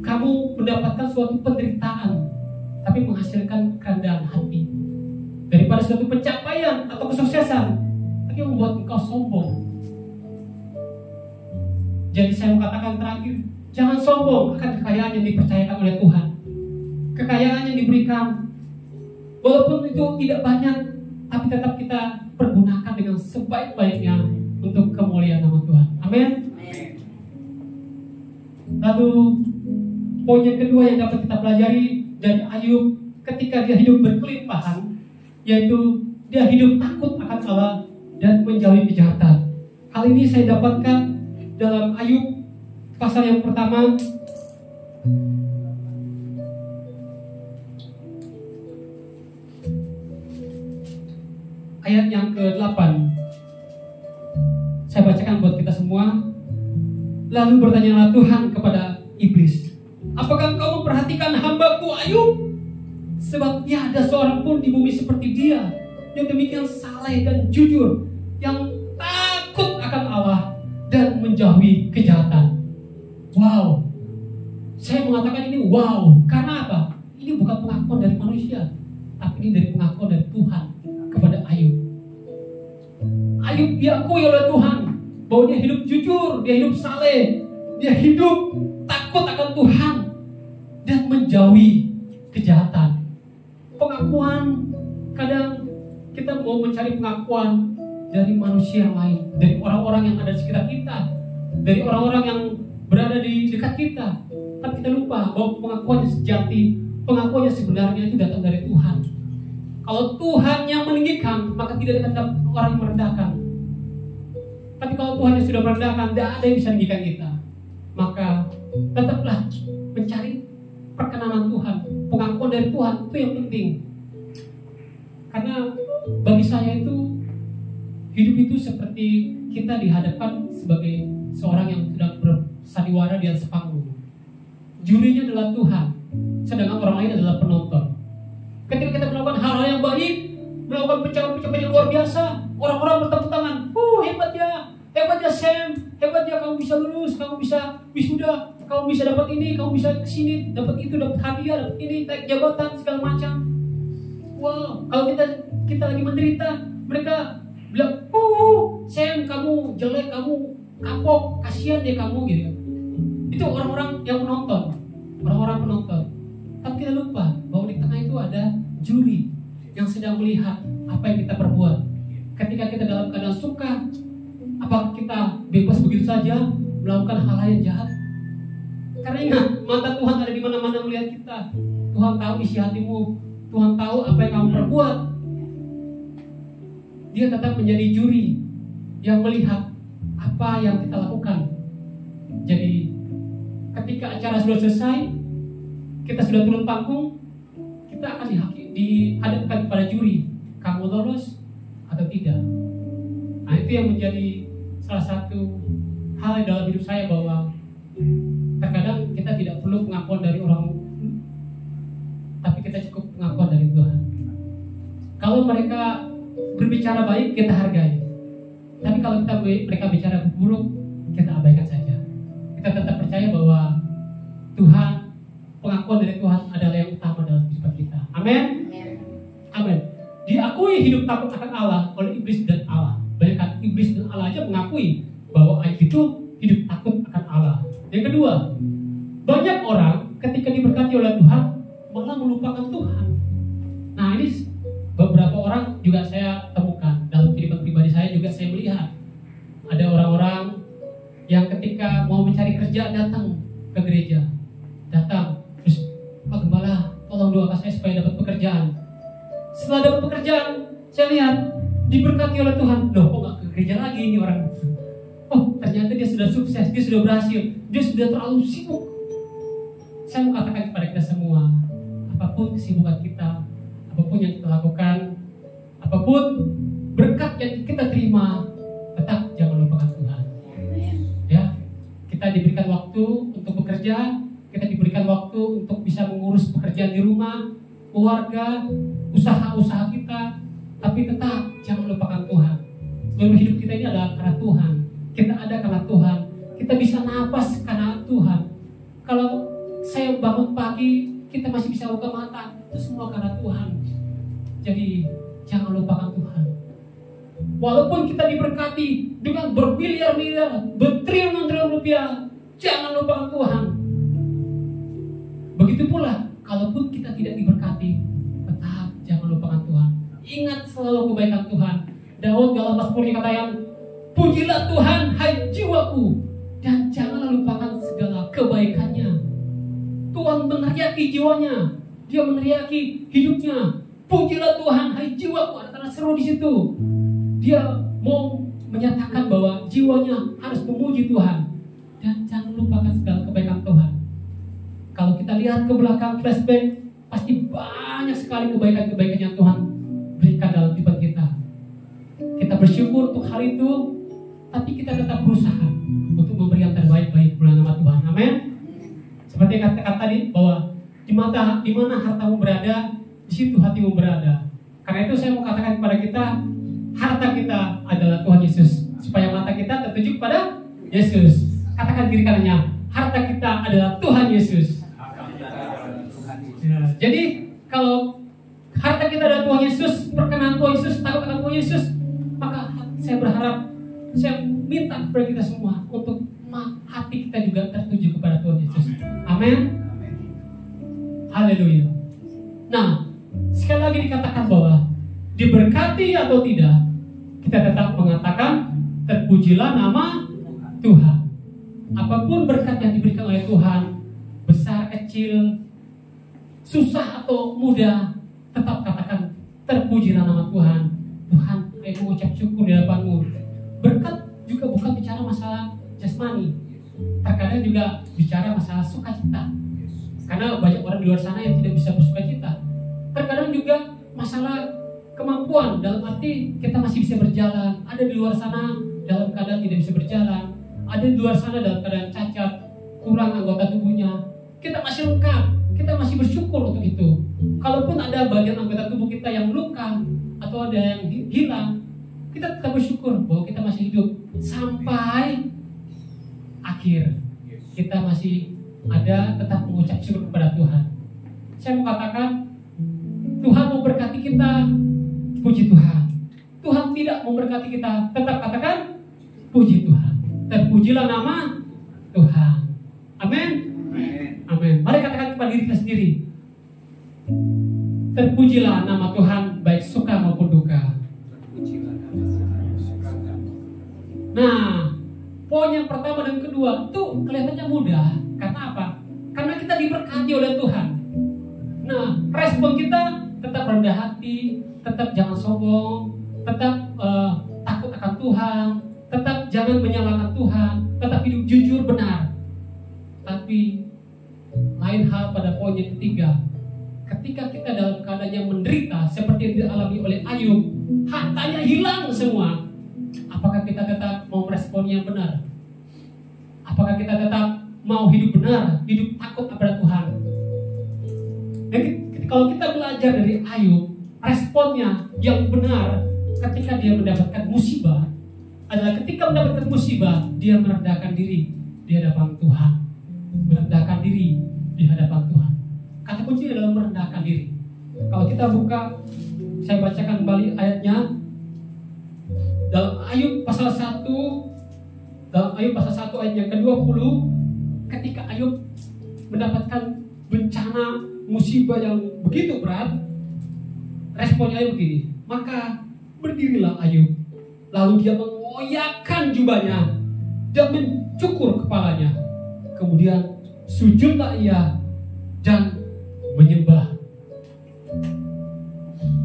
kamu mendapatkan suatu penderitaan tapi menghasilkan kerendahan hati, daripada suatu pencapaian atau kesuksesan tapi membuat engkau sombong. Jadi saya mau katakan terakhir, jangan sombong akan kekayaan yang dipercayakan oleh Tuhan. Kekayaan yang diberikan, walaupun itu tidak banyak, tapi tetap kita pergunakan dengan sebaik-baiknya untuk kemuliaan nama Tuhan. Amin. Lalu poin yang kedua yang dapat kita pelajari dari Ayub ketika dia hidup berkelimpahan, yaitu dia hidup takut akan Allah dan menjauhi kejahatan. Hal ini saya dapatkan dalam Ayub pasal yang pertama ayat yang ke-8. Saya bacakan buat kita semua. Lalu bertanyalah Tuhan kepada iblis, apakah engkau memperhatikan hambaku Ayub? Sebab tiada seorang pun di bumi seperti dia, yang demikian saleh dan jujur, yang takut akan Allah dan menjauhi kejahatan. Wow, saya mengatakan ini wow, karena apa? Ini bukan pengakuan dari manusia, tapi ini dari pengakuan dari Tuhan kepada Ayub. Ayub diakui oleh Tuhan bahwa dia hidup jujur, dia hidup saleh, dia hidup takut akan Tuhan dan menjauhi kejahatan. Pengakuan, kadang kita mau mencari pengakuan dari manusia yang lain, dari orang-orang yang ada di sekitar kita, dari orang-orang yang berada di dekat kita. Tapi kita lupa bahwa pengakuan yang sejati, pengakuan yang sebenarnya itu datang dari Tuhan. Kalau Tuhan yang meninggikan, maka tidak ada orang yang merendahkan. Tapi kalau Tuhan yang sudah merendahkan, tidak ada yang bisa meninggikan kita. Maka tetaplah mencari perkenanan Tuhan, pengakuan dari Tuhan, itu yang penting. Karena bagi saya itu, hidup itu seperti kita dihadapkan sebagai seorang yang sedang bersandiwara di atas panggung. Jurinya adalah Tuhan, sedangkan orang lain adalah penonton. Ketika kita melakukan hal-hal yang baik, melakukan pencapaian yang luar biasa, orang-orang bertepuk tangan. Hebat ya Sam, hebat ya kamu bisa lulus, kamu bisa wisuda, kamu bisa dapat ini, kamu bisa kesini, dapat itu, dapat hadiah, dapat ini, naik jabatan segala macam. Wow, kalau kita lagi menderita, mereka bilang, Sam kamu jelek, kamu kapok, kasihan deh kamu gitu. Itu orang-orang yang menonton, orang-orang penonton. Tapi kita lupa bahwa di tengah itu ada juri yang sedang melihat apa yang kita perbuat. Ketika kita dalam keadaan suka, apakah kita bebas begitu saja melakukan hal-hal yang jahat? Karena ingat, mata Tuhan ada di mana-mana melihat kita. Tuhan tahu isi hatimu, Tuhan tahu apa yang kamu perbuat. Dia tetap menjadi juri yang melihat apa yang kita lakukan. Jadi ketika acara sudah selesai, kita sudah turun panggung, kita akan dihadapkan kepada juri, kamu lolos atau tidak. Nah, itu yang menjadi salah satu hal dalam hidup saya, bahwa terkadang kita tidak perlu pengakuan dari orang, tapi kita cukup pengakuan dari Tuhan. Kalau mereka berbicara baik, kita hargai. Tapi kalau mereka bicara buruk, kita abaikan saja. Kita tetap percaya bahwa Tuhan, pengakuan dari Tuhan adalah yang utama dalam kehidupan kita. Amin. Amin. Diakui hidup takut akan Allah oleh iblis dan Allah. Bahkan iblis dan Allah aja mengakui bahwa Ayub itu hidup takut akan Allah. Yang kedua, banyak orang ketika diberkati oleh Tuhan malah melupakan Tuhan. Nah, ini beberapa orang juga saya temukan dalam kehidupan pribadi saya, juga saya melihat ada orang-orang yang ketika mau mencari kerja datang ke gereja, terus Pak Gembala tolong doakan saya supaya dapat pekerjaan. Setelah dapat pekerjaan, saya lihat diberkati oleh Tuhan. Loh, kok gak ke gereja lagi ini orang? Oh, ternyata dia sudah sukses, dia sudah berhasil, dia sudah terlalu sibuk. Saya mau katakan kepada kita semua, apapun kesibukan kita, apapun yang kita lakukan, apapun berkat yang kita terima, tetap jangan lupakan Tuhan. Ya, kita diberikan waktu untuk bekerja, kita diberikan waktu untuk bisa mengurus pekerjaan di rumah, keluarga, usaha-usaha kita, tapi tetap jangan lupakan Tuhan. Seluruh hidup kita ini adalah karena Tuhan. Kita ada karena Tuhan. Kita bisa napas karena Tuhan. Kalau saya bangun pagi, kita masih bisa buka mata, itu semua karena Tuhan. Jadi jangan lupakan Tuhan. Walaupun kita diberkati dengan bermiliar-miliar, bertriliun-triliun rupiah, jangan lupakan Tuhan. Begitu pula, kalaupun kita tidak diberkati, tetap jangan lupakan Tuhan. Ingat selalu kebaikan Tuhan. Daud dalam Mazmurnya katakan, pujilah Tuhan, hai jiwaku, dan janganlah lupakan segala kebaikannya. Tuhan meneriaki jiwanya, dia meneriaki hidupnya. Pujilah Tuhan, hai jiwaku. Ada tanda seru di situ. Dia mau menyatakan bahwa jiwanya harus memuji Tuhan, dan jangan lupakan segala kebaikan Tuhan. Kalau kita lihat ke belakang flashback, pasti banyak sekali kebaikan-kebaikan yang Tuhan berikan dalam kehidupan kita. Kita bersyukur untuk hal itu, tapi kita tetap berusaha untuk memberi yang terbaik bagi bulan nama Tuhan. Amin. Seperti kata-kata tadi bahwa di mana hartamu berada, di situ hatimu berada. Karena itu saya mau katakan kepada kita, harta kita adalah Tuhan Yesus, supaya mata kita tertuju kepada Yesus. Katakan diri kanannya, harta kita adalah Tuhan Yesus. Ya, jadi kalau harta kita adalah Tuhan Yesus, perkenan Tuhan Yesus, takut akan Tuhan Yesus, maka saya berharap, saya minta kepada kita semua untuk hati kita juga tertuju kepada Tuhan Yesus. Amin. Haleluya. Nah, sekali lagi dikatakan bahwa diberkati atau tidak, kita tetap mengatakan terpujilah nama Tuhan. Apapun berkat yang diberikan oleh Tuhan, besar, kecil, susah atau mudah, tetap katakan terpujilah nama Tuhan. Tuhan, saya mengucap syukur di hadapan-Mu. Berkat juga bukan bicara masalah jasmani, terkadang juga bicara masalah sukacita. Karena banyak orang di luar sana yang tidak bisa bersukacita. Terkadang juga masalah kemampuan, dalam arti kita masih bisa berjalan. Ada di luar sana dalam keadaan tidak bisa berjalan. Ada di luar sana dalam keadaan cacat, kurang anggota tubuhnya. Kita masih lengkap, kita masih bersyukur untuk itu. Kalaupun ada bagian anggota tubuh kita yang luka atau ada yang hilang, kita tetap bersyukur bahwa kita masih hidup sampai akhir. Kita masih ada, tetap mengucap syukur kepada Tuhan. Saya mau katakan, Tuhan mau berkati kita, puji Tuhan. Tuhan tidak memberkati kita, tetap katakan puji Tuhan. Terpujilah nama Tuhan. Amin. Amin. Mari katakan kepada diri kita sendiri, terpujilah nama Tuhan baik suka maupun duka. Nah, poin yang pertama dan kedua itu kelihatannya mudah. Karena apa? Karena kita diberkati oleh Tuhan. Nah, respon kita tetap rendah hati, tetap jangan sombong, tetap takut akan Tuhan, tetap jangan menyalahkan Tuhan, tetap hidup jujur benar. Tapi lain hal pada poin yang ketiga, ketika kita dalam keadaan yang menderita seperti yang dialami oleh Ayub, hartanya hilang semua, apakah kita tetap mau merespon yang benar? Apakah kita tetap mau hidup benar, hidup takut kepada Tuhan? Dan kalau kita belajar dari Ayub, responnya yang benar ketika dia mendapatkan musibah adalah ketika mendapatkan musibah dia merendahkan diri di hadapan Tuhan. Merendahkan diri di hadapan Tuhan. Kata kunci adalah merendahkan diri. Kalau kita buka, saya bacakan kembali ayatnya dalam Ayub pasal 1, dalam Ayub pasal 1 ayat yang ke-20, ketika Ayub mendapatkan bencana musibah yang begitu berat, responnya Ayub begini, maka berdirilah Ayub, lalu dia mengoyakkan jubahnya dan mencukur kepalanya, kemudian sujudlah ia dan menyembah.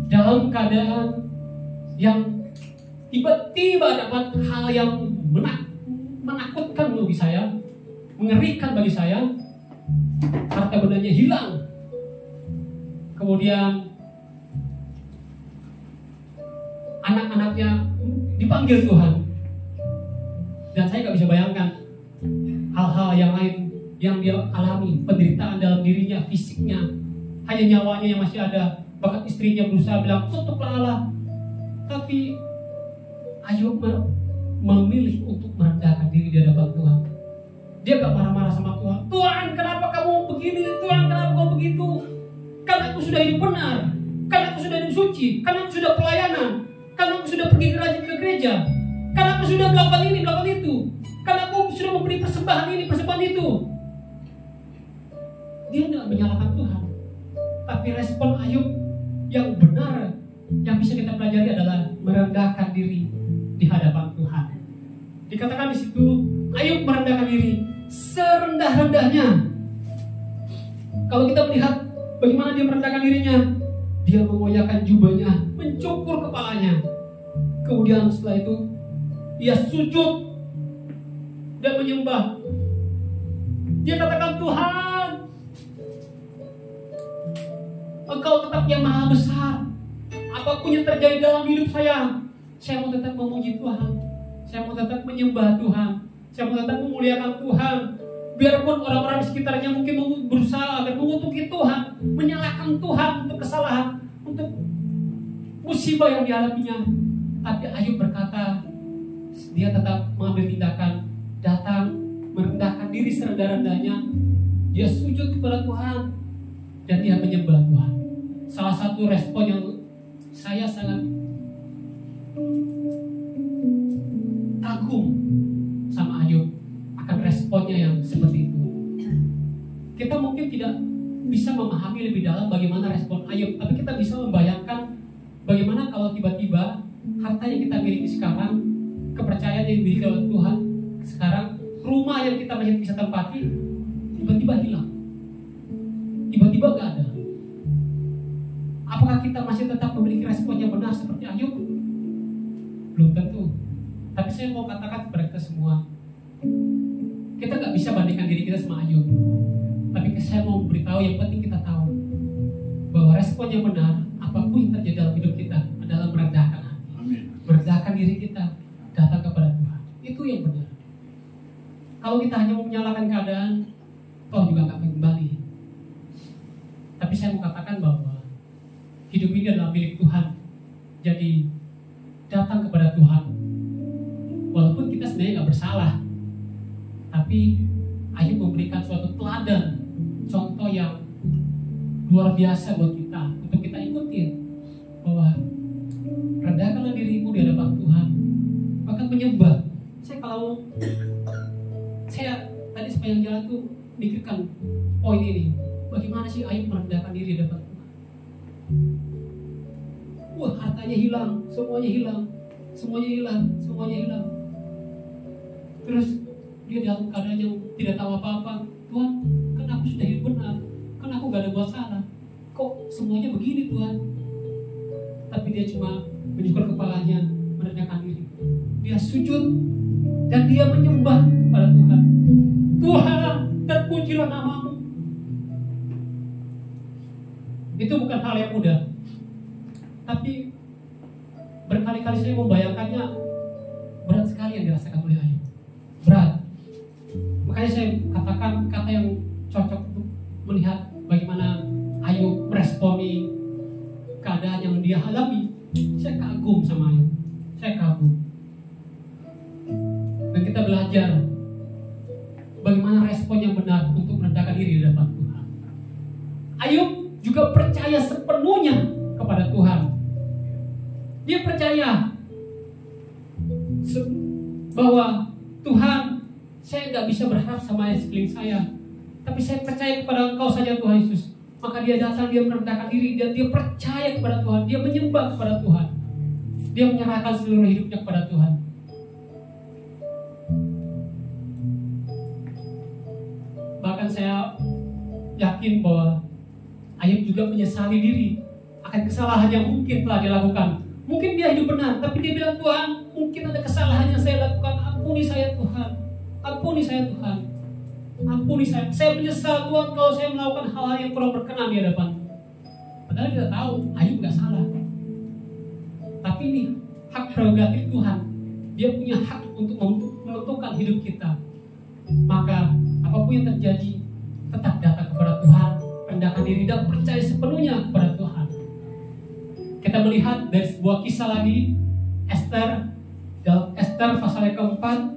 Dalam keadaan yang tiba-tiba dapat hal yang menakutkan bagi saya, mengerikan bagi saya, harta bendanya hilang, kemudian anak-anaknya dipanggil Tuhan, dan saya nggak bisa bayangkan hal-hal yang lain yang dia alami, penderitaan dalam dirinya, fisiknya, hanya nyawanya yang masih ada. Bahkan istrinya berusaha bilang, tutuplah Allah. Tapi Ayub memilih untuk merendahkan diri di hadapan Tuhan. Dia gak marah-marah sama Tuhan. Tuhan, kenapa kamu begini? Tuhan, kenapa kamu begitu? Kan aku sudah hidup benar, kan aku sudah hidup suci, kan aku sudah pelayanan, kan aku sudah pergi ke gereja, kan aku sudah melakukan ini, melakukan itu, kan aku sudah memberi persembahan ini, persembahan itu. Dia tidak menyalahkan Tuhan. Tapi respon Ayub yang benar, yang bisa kita pelajari adalah merendahkan diri di hadapan Tuhan. Dikatakan di situ, Ayub merendahkan diri serendah-rendahnya. Kalau kita melihat bagaimana dia merendahkan dirinya, dia mengoyakkan jubahnya, mencukur kepalanya. Kemudian setelah itu, dia sujud dan menyembah. Dia katakan, Tuhan, Engkau tetap yang maha besar. Apapun yang terjadi dalam hidup saya mau tetap memuji Tuhan. Saya mau tetap menyembah Tuhan. Saya mau tetap memuliakan Tuhan. Biarpun orang-orang di sekitarnya mungkin berusaha agar mengutuki Tuhan, menyalahkan Tuhan untuk kesalahan, untuk musibah yang dihadapinya. Tapi Ayub berkata, dia tetap mengambil tindakan, datang, merendahkan diri serendah-rendahnya. Dia sujud kepada Tuhan dan dia menyembah Tuhan. Salah satu respon yang saya sangat kagum sama Ayub akan responnya yang seperti itu. Kita mungkin tidak bisa memahami lebih dalam bagaimana respon Ayub, tapi kita bisa membayangkan bagaimana kalau tiba-tiba harta yang kita miliki sekarang, kepercayaan yang dimiliki oleh Tuhan sekarang, rumah yang kita masih bisa tempati, tiba-tiba hilang, tiba-tiba gak ada. Apakah kita masih tetap memiliki respon yang benar seperti Ayub? Belum tentu. Tapi saya mau katakan kepada kita semua, kita gak bisa bandingkan diri kita sama Ayub. Tapi saya mau beritahu, yang penting kita tahu bahwa respon yang benar, apapun yang terjadi dalam hidup kita, adalah merendahkan hati, merendahkan diri kita, datang kepada Tuhan. Itu yang benar. Kalau kita hanya menyalahkan keadaan, toh juga gak akan kembali. Tapi saya mau katakan bahwa hidup ini adalah milik Tuhan. Jadi datang kepada Tuhan. Walaupun kita sebenarnya gak bersalah, tapi Ayub memberikan suatu teladan, contoh yang luar biasa buat kita, untuk kita ikutin, bahwa rendahkanlah dirimu di hadapan Tuhan, bahkan menyembah. Saya tadi sepanjang jalan tuh mikirkan poin ini, bagaimana sih Ayub merendahkan diri di hadapan Tuhan. Wah, hartanya hilang, semuanya hilang, semuanya hilang, semuanya hilang. Terus dia dalam keadaan yang tidak tahu apa-apa. Tuhan, kan aku sudah hidup benar, kan aku gak ada buat salah, kok semuanya begini Tuhan. Tapi dia cuma menyukur kepalanya, merendahkan diri. Dia sujud dan dia menyembah pada Tuhan. Tuhan, terpujilah namamu. Itu bukan hal yang mudah. Tapi berkali-kali saya membayangkannya, berat sekali yang dirasakan oleh Ayub. Berat. Makanya saya katakan kata yang cocok untuk melihat bagaimana Ayub meresponi keadaan yang dia alami Saya kagum sama Ayub. Saya kagum. Dan kita belajar bagaimana respon yang benar untuk merendahkan diri di hadapan Tuhan. Ayub juga percaya sepenuhnya kepada Tuhan. Dia percaya bahwa Tuhan, saya nggak bisa berharap sama yang sekeliling saya, tapi saya percaya kepada Engkau saja Tuhan Yesus. Maka dia datang, dia merendahkan diri, dan dia percaya kepada Tuhan, dia menyembah kepada Tuhan, dia menyerahkan seluruh hidupnya kepada Tuhan. Bahkan saya yakin bahwa Ayub juga menyesali diri akan kesalahan yang mungkin telah dia lakukan. Mungkin dia hidup benar, tapi dia bilang, Tuhan, mungkin ada kesalahan yang saya lakukan, ampuni saya Tuhan, ampuni saya Tuhan, ampuni saya. Saya menyesal Tuhan kalau saya melakukan hal-hal yang kurang berkenan di hadapan. Padahal kita tahu Ayub gak salah. Tapi ini hak prerogatif Tuhan. Dia punya hak untuk menentukan hidup kita. Maka apapun yang terjadi, tetap datang kepada Tuhan, rendahkan diri dan percaya sepenuhnya kepada Tuhan. Kita melihat dari sebuah kisah lagi, Esther, dalam Esther pasal yang keempat,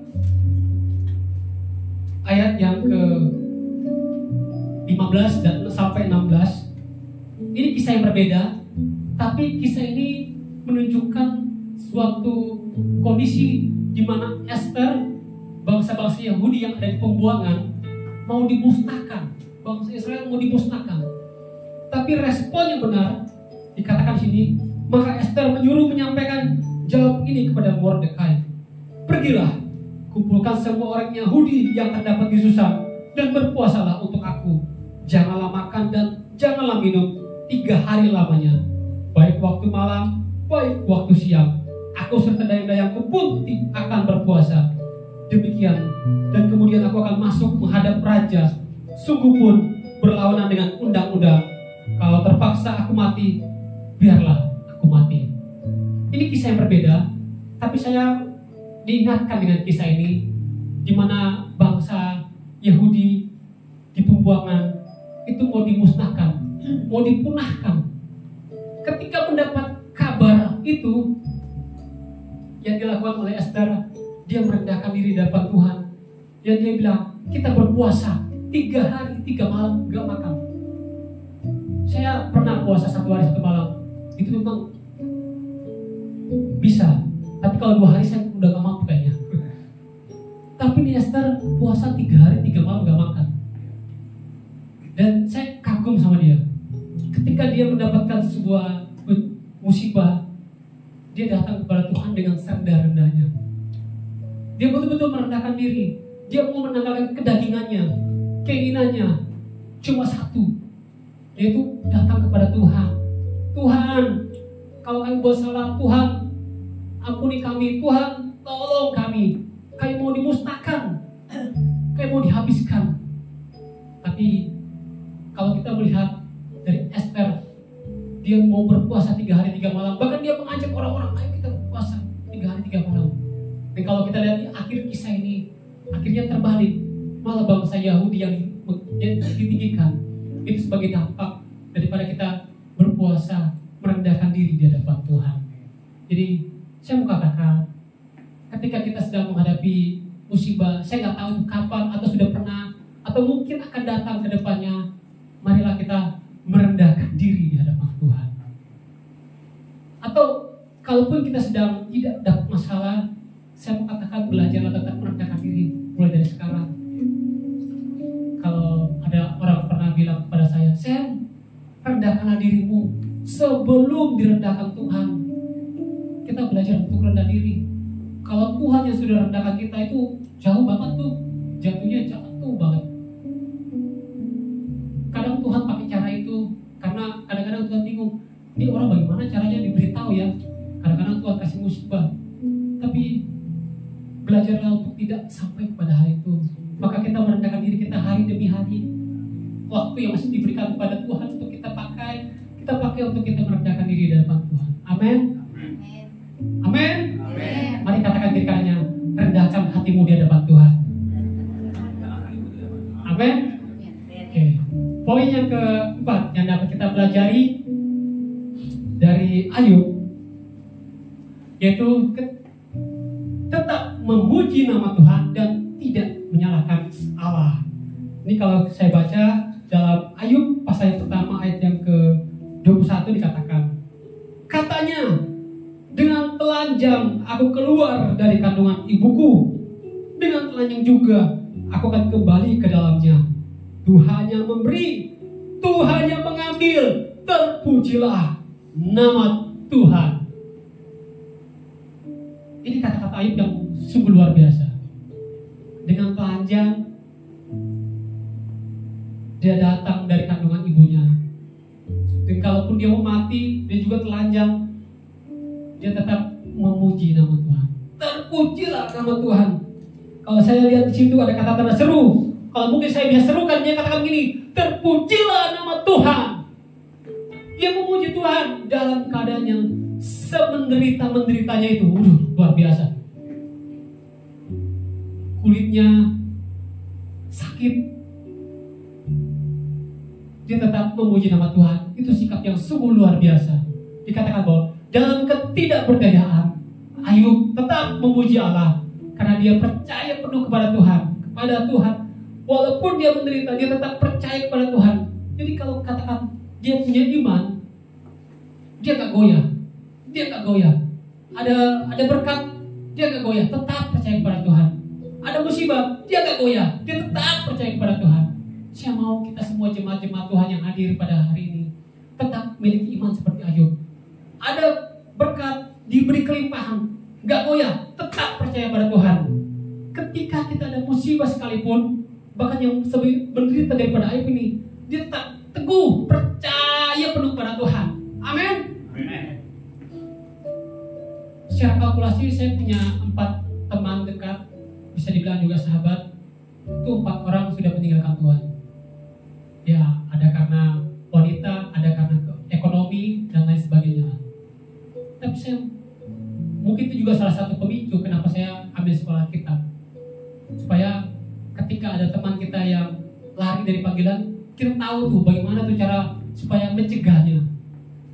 ayat yang ke-15 dan sampai 16. Ini kisah yang berbeda, tapi kisah ini menunjukkan suatu kondisi di mana Esther, bangsa-bangsa Yahudi yang ada di pembuangan, mau dimusnahkan. Bangsa Israel mau dimusnahkan. Tapi respon yang benar dikatakan di sini, maka Esther menyuruh menyampaikan jawab ini kepada Mordekai. Pergilah, kumpulkan semua orang Yahudi yang terdapat di Susan dan berpuasalah untuk aku. Janganlah makan dan janganlah minum 3 hari lamanya, baik waktu malam, baik waktu siang. Aku serta dayang-dayangku pun akan berpuasa. Demikian, dan kemudian aku akan masuk menghadap raja. Sungguh pun berlawanan dengan undang-undang. Kalau terpaksa aku mati, biarlah aku mati. Ini kisah yang berbeda, tapi saya diingatkan dengan kisah ini, di mana bangsa Yahudi di pembuangan itu mau dimusnahkan, mau dipunahkan. Ketika mendapat kabar itu yang dilakukan oleh Esther, dia merendahkan diri di hadapan Tuhan. Dan dia bilang, kita berpuasa 3 hari 3 malam gak makan. Saya pernah puasa 1 hari 1 malam. Itu memang bisa, tapi kalau 2 hari saya udah gak mampu kayaknya. Tapi ini Esther puasa 3 hari 3 malam gak makan. Dan saya kagum sama dia. Ketika dia mendapatkan sebuah musibah, dia datang kepada Tuhan dengan serendah-rendahnya. Dia betul-betul merendahkan diri. Dia mau menanggalkan kedagingannya, keinginannya cuma satu, yaitu datang kepada Tuhan. Tuhan, kalau kami buat salah, Tuhan ampuni kami. Tuhan, tolong kami. Kami mau dimusnahkan, kami mau dihabiskan. Tapi kalau kita melihat dari Esther, dia mau berpuasa 3 hari 3 malam. Bahkan dia mengajak orang-orang, ayo kita berpuasa 3 hari 3 malam. Dan kalau kita lihat di akhir kisah ini, akhirnya terbalik. Malah bangsa Yahudi yang ditinggikan. Itu sebagai dampak daripada kita berpuasa, merendahkan diri di hadapan Tuhan. Jadi saya mau katakan, ketika kita sedang menghadapi musibah, saya nggak tahu kapan atau sudah pernah atau mungkin akan datang ke depannya, marilah kita merendahkan diri di hadapan Tuhan. Atau kalaupun kita sedang tidak dapat masalah, saya mau katakan belajarlah tetap merendahkan diri mulai dari sekarang. Kalau ada orang pernah bilang kepada saya, Sam, rendahkanlah dirimu sebelum direndahkan Tuhan. Kita belajar untuk rendah diri. Kalau Tuhan yang sudah rendahkan kita itu jauh banget tuh, jatuhnya jatuh banget. Kadang Tuhan pakai cara itu karena kadang-kadang Tuhan bingung, ini orang bagaimana caranya diberitahu ya. Kadang-kadang Tuhan kasih musibah, tapi belajarlah untuk tidak sampai kepada hal itu. Maka kita merendahkan diri kita hari demi hari. Waktu yang masih diberikan kepada Tuhan untuk kita pakai untuk kita merendahkan diri di hadapan Tuhan. Amin. Amin. Mari katakan diri kanannya, rendahkan hatimu di hadapan Tuhan. Amin. Oke. Poin yang keempat yang dapat kita pelajari dari Ayub, yaitu tetap memuji nama Tuhan dan tidak menyalahkan Allah. Ini kalau saya baca dalam Ayub pasal yang pertama ayat yang ke-21 dikatakan, katanya, dengan telanjang aku keluar dari kandungan ibuku, dengan telanjang juga aku akan kembali ke dalamnya. Tuhan yang memberi, Tuhan yang mengambil, terpujilah nama Tuhan. Ini kata-kata Ayub yang sungguh luar biasa. Dengan telanjang dia datang dari kandungan ibunya, dan kalaupun dia mau mati, dia juga telanjang, dia tetap memuji nama Tuhan. Terpujilah nama Tuhan. Kalau saya lihat di situ ada kata tanda seru. Kalau mungkin saya bisa serukan, dia katakan gini, terpujilah nama Tuhan. Dia memuji Tuhan dalam keadaan yang semenderita-menderitanya itu. Luar biasa. Kulitnya sakit, dia tetap memuji nama Tuhan. Itu sikap yang sungguh luar biasa. Dikatakan bahwa dalam ketidakberdayaan, Ayub tetap memuji Allah karena dia percaya penuh kepada Tuhan. Walaupun dia menderita, dia tetap percaya kepada Tuhan. Jadi kalau katakan dia punya iman, dia gak goyah. Ada berkat, dia gak goyah, tetap percaya kepada Tuhan. Ada musibah, dia gak goyah, dia tetap percaya kepada Tuhan. Saya mau kita semua jemaat-jemaat Tuhan yang hadir pada hari ini tetap memiliki iman seperti Ayub. Ada berkat, diberi kelimpahan, gak goyah, tetap percaya pada Tuhan. Ketika kita ada musibah sekalipun, bahkan yang menderita daripada Ayub ini, dia tetap teguh, percaya penuh pada Tuhan. Amin. Secara kalkulasi saya punya 4 teman dekat, bisa dibilang juga sahabat. Itu 4 orang sudah meninggalkan Tuhan. Ya, ada karena wanita, ada karena ekonomi dan lain sebagainya. Tapi saya mungkin itu juga salah satu pemicu kenapa saya ambil sekolah kitab, supaya ketika ada teman kita yang lari dari panggilan, kita tahu tuh bagaimana tuh cara supaya mencegahnya,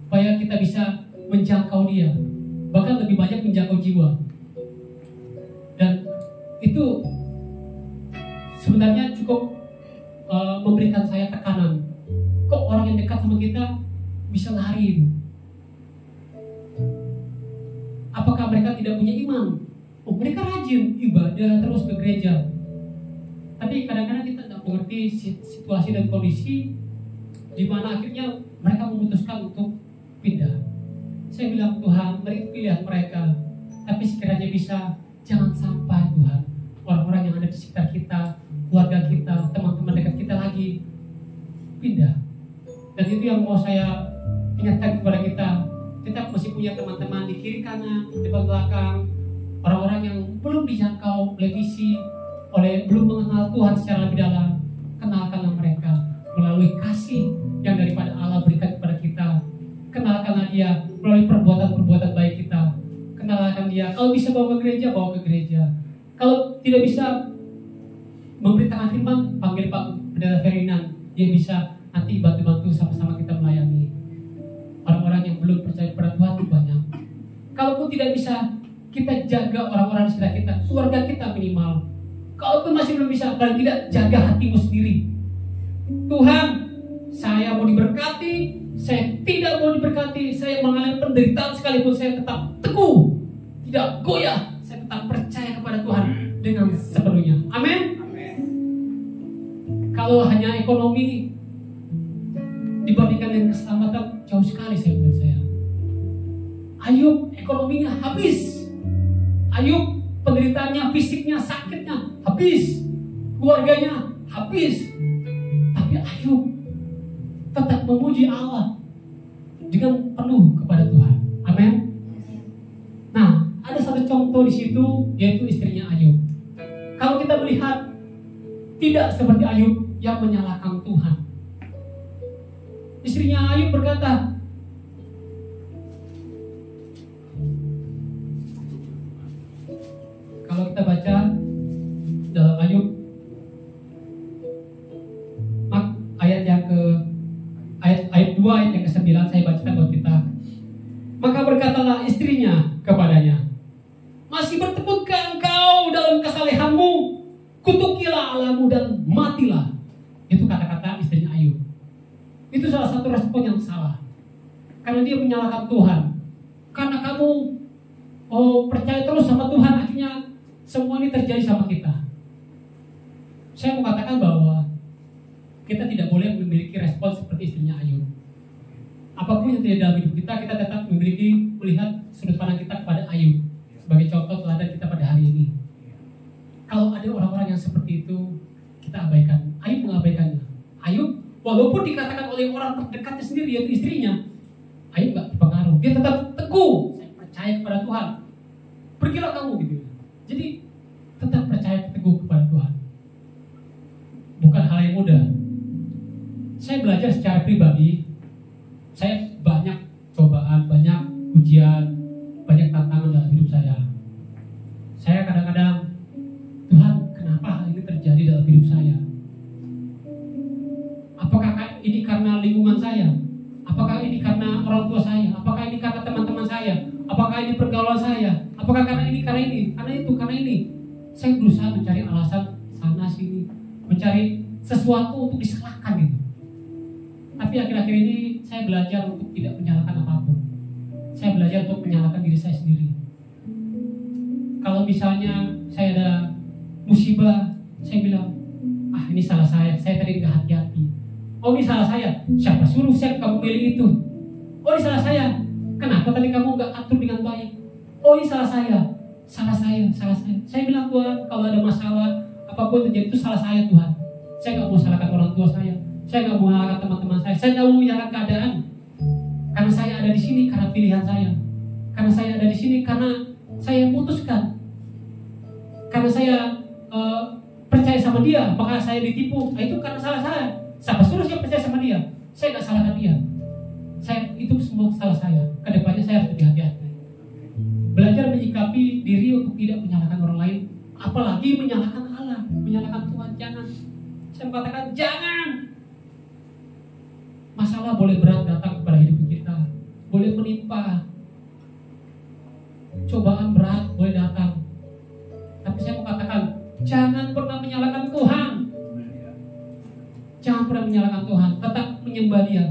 supaya kita bisa menjangkau dia, bahkan lebih banyak menjangkau jiwa. Dan itu sebenarnya cukup memberikan saya tekanan. Kok orang yang dekat sama kita bisa lari itu? Apakah mereka tidak punya iman? Oh, mereka rajin ibadah terus ke gereja. Tapi kadang-kadang kita tidak mengerti situasi dan kondisi di mana akhirnya mereka memutuskan untuk pindah. Saya bilang, Tuhan, beri pilihan mereka. Tapi sekiranya bisa, jangan sampai Tuhan orang-orang yang ada di sekitar kita, keluarga kita, teman-teman dekat kita lagi pindah. Dan itu yang mau saya ingatkan kepada kita. Kita masih punya teman-teman di kiri kanan, di depan belakang, orang-orang yang belum dijangkau oleh visi, belum mengenal Tuhan secara lebih dalam. Kenalkanlah mereka melalui kasih yang daripada Allah berikan kepada kita. Kenalkanlah dia melalui perbuatan-perbuatan baik kita. Kenalkan dia. Kalau bisa bawa ke gereja, bawa ke gereja. Kalau tidak bisa memberitakan firman, panggil Pak Pendeta Ferdinand. Dia bisa nanti bantu-bantu sama-sama kita melayani. Orang-orang yang belum percaya kepada Tuhan itu banyak. Kalaupun tidak bisa, kita jaga orang-orang di sekitar kita, keluarga kita minimal. Kalaupun masih belum bisa, paling tidak jaga hatimu sendiri. Tuhan, saya mau diberkati, saya tidak mau diberkati, saya mengalami penderitaan sekalipun, saya tetap teguh, tidak goyah, saya tetap percaya kepada Tuhan dengan sepenuhnya. Amin. Kalau hanya ekonomi dibandingkan dengan keselamatan, jauh sekali menurut saya. Ayub ekonominya habis, Ayub penderitaannya, fisiknya, sakitnya habis, keluarganya habis. Tapi Ayub tetap memuji Allah dengan penuh kepada Tuhan. Amin. Nah, ada satu contoh di situ, yaitu istrinya Ayub. Kalau kita melihat, tidak seperti Ayub yang menyalahkan Tuhan. Istrinya Ayub berkata, kalau kita baca dalam Ayub ayat 2 ayat yang ke-9, saya bacakan buat kita. Maka berkatalah istrinya kepadanya, masih berteputkah engkau dalam kesalehanmu? Kutukilah Allahmu dan matilah. Itu kata-kata istrinya Ayub. Itu salah satu respon yang salah. Karena dia menyalahkan Tuhan. Karena kamu percaya terus sama Tuhan, akhirnya semua ini terjadi sama kita. Saya mau katakan bahwa kita tidak boleh memiliki respon seperti istrinya Ayub. Apapun yang terjadi dalam hidup kita, kita tetap melihat sudut pandang kita kepada Ayub sebagai contoh teladan kita pada hari ini. Kalau ada orang-orang yang seperti itu, kita abaikan. Ayub mengabaikannya. Ayub, walaupun dikatakan oleh orang terdekatnya sendiri, yaitu istrinya, Ayub gak terpengaruh. Dia tetap teguh. Saya percaya kepada Tuhan. Pergilah kamu gitu. Jadi tetap percaya teguh kepada Tuhan. Bukan hal yang mudah. Saya belajar secara pribadi. Saya banyak cobaan, banyak ujian, banyak tantangan dalam hidup saya. Saya kadang-kadang, Tuhan, kenapa hal ini terjadi dalam hidup saya? Apakah ini karena lingkungan saya? Apakah ini karena orang tua saya? Apakah ini karena teman-teman saya? Apakah ini pergaulan saya? Apakah karena ini, karena itu, karena ini? Saya berusaha mencari alasan sana sini, mencari sesuatu untuk disalahkan gitu. Tapi akhir-akhir ini saya belajar untuk tidak menyalahkan apapun. Saya belajar untuk menyalahkan diri saya sendiri. Kalau misalnya saya ada musibah, saya bilang, ini salah saya tadi nggak hati-hati. Oh, ini salah saya, siapa suruh saya kamu pilih itu? Oh, ini salah saya, kenapa tadi kamu nggak atur dengan baik? Oh, ini salah saya. Saya bilang, Tuhan, kalau ada masalah apapun terjadi itu salah saya, Tuhan. Saya nggak mau salahkan orang tua saya nggak mau salahkan teman-teman saya nggak mau menyalahkan keadaan. Karena saya ada di sini karena pilihan saya. Karena saya ada di sini karena saya putuskan. Karena saya percaya sama dia, maka saya ditipu. Itu karena salah saya. Siapa suruh saya percaya sama dia? Saya nggak salahkan dia. Itu semua salah saya. Kedepannya saya harus lebih hati-hati. Belajar menyikapi diri untuk tidak menyalahkan orang lain, apalagi menyalahkan Allah, menyalahkan Tuhan. Jangan. Saya katakan jangan. Masalah boleh berat datang kepada hidup kita, boleh menimpa. Cobaan berat boleh datang. Tapi saya mau katakan, jangan pernah menyalahkan Tuhan. Jangan pernah menyalahkan Tuhan. Tetap menyembah Dia.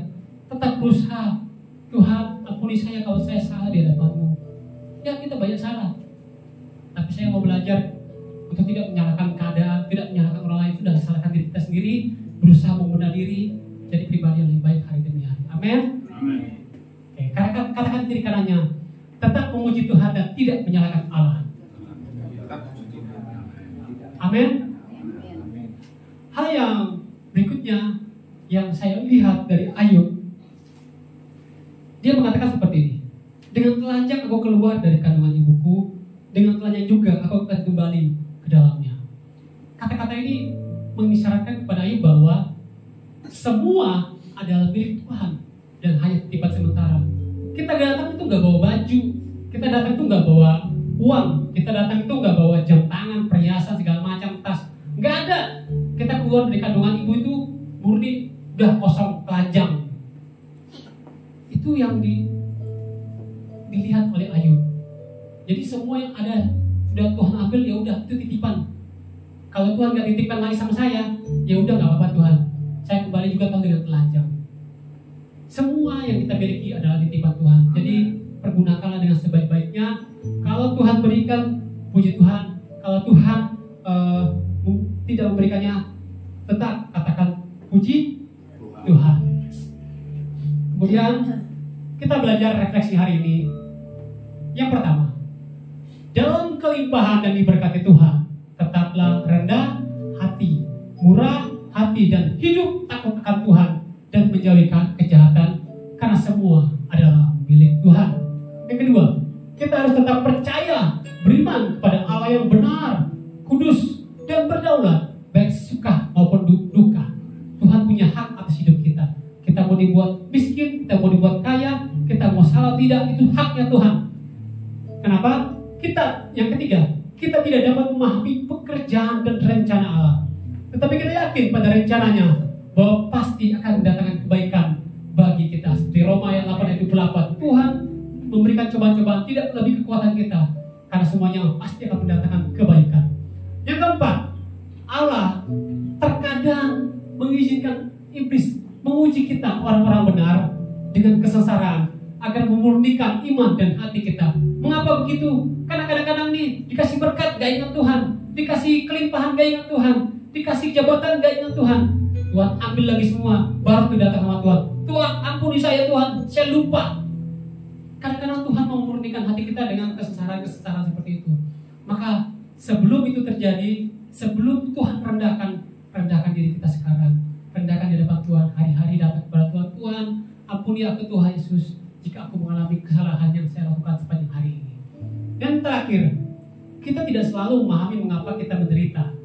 Tetap berusaha. Tuhan, ampuni saya kalau saya salah di hadapan-Mu. Ya, kita banyak salah. Tapi saya mau belajar untuk tidak menyalahkan keadaan, tidak menyalahkan orang lain, sudah salahkan diri kita sendiri, berusaha membenahi diri, jadi pribadi yang lebih baik hari demi hari. Amin. Oke, katakan kiri kanannya, tetap memuji Tuhan dan tidak menyalahkan Allah. Amin. Hal yang berikutnya yang saya lihat dari Ayub, dia mengatakan seperti ini. Dengan telanjang aku keluar dari kandungan ibuku, dengan telanjang juga aku akan kembali ke dalamnya. Kata-kata ini mengisyaratkan kepada Ayub bahwa semua adalah milik Tuhan dan hanya titipan sementara. Kita datang itu nggak bawa baju, kita datang itu nggak bawa uang, kita datang itu nggak bawa jam tangan, perhiasan segala macam, tas, nggak ada. Kita keluar dari kandungan ibu itu murni udah kosong, telanjang. Itu yang dilihat oleh Ayub. Jadi semua yang ada sudah Tuhan ambil, ya udah itu titipan. Kalau Tuhan nggak titipkan lagi sama saya, ya udah nggak apa-apa Tuhan. Saya kembali juga dengan telanjang. Semua yang kita miliki adalah titipan Tuhan. Jadi pergunakanlah dengan sebaik-baiknya. Kalau Tuhan berikan, puji Tuhan. Kalau Tuhan tidak memberikannya, tetap katakan puji Tuhan. Kemudian kita belajar refleksi hari ini. Yang pertama, dalam kelimpahan dan diberkati Tuhan, tetaplah rendah hati, murah hati, dan hidup takut akan Tuhan, dan menjauhkan kejahatan, karena semua adalah milik Tuhan. Yang kedua, kita harus tetap percaya, beriman kepada Allah yang benar, kudus, dan berdaulat, baik suka maupun duka. Tuhan punya hak atas hidup kita. Kita mau dibuat miskin, kita mau dibuat kaya, kita mau salah tidak, itu haknya Tuhan. Kenapa? Yang ketiga, kita tidak dapat memahami pekerjaan dan rencana Allah. Tetapi kita yakin pada rencananya bahwa pasti akan mendatangkan kebaikan bagi kita. Seperti Roma ayat 8 ayat 28, Tuhan memberikan cobaan-cobaan tidak lebih kekuatan kita, karena semuanya pasti akan mendatangkan kebaikan. Yang keempat, Allah terkadang mengizinkan iblis menguji kita orang-orang benar dengan kesengsaraan agar memurnikan iman dan hati kita. Mengapa begitu? Karena kadang-kadang nih dikasih berkat gak ingat Tuhan, dikasih kelimpahan gak ingat Tuhan, dikasih jabatan gak ingat Tuhan. Tuhan ambil lagi semua, baru datang sama Tuhan. Tuhan ampuni saya Tuhan, saya lupa. Kadang-kadang Tuhan mau memurnikan hati kita dengan kesengsaraan seperti itu. Maka sebelum itu terjadi, sebelum Tuhan rendahkan diri kita sekarang, rendahkan di depan Tuhan, hari-hari datang kepada Tuhan. Tuhan, ampuni aku Tuhan Yesus jika aku mengalami kesalahan yang saya lakukan sepanjang hari ini. Dan terakhir, kita tidak selalu memahami mengapa kita menderita.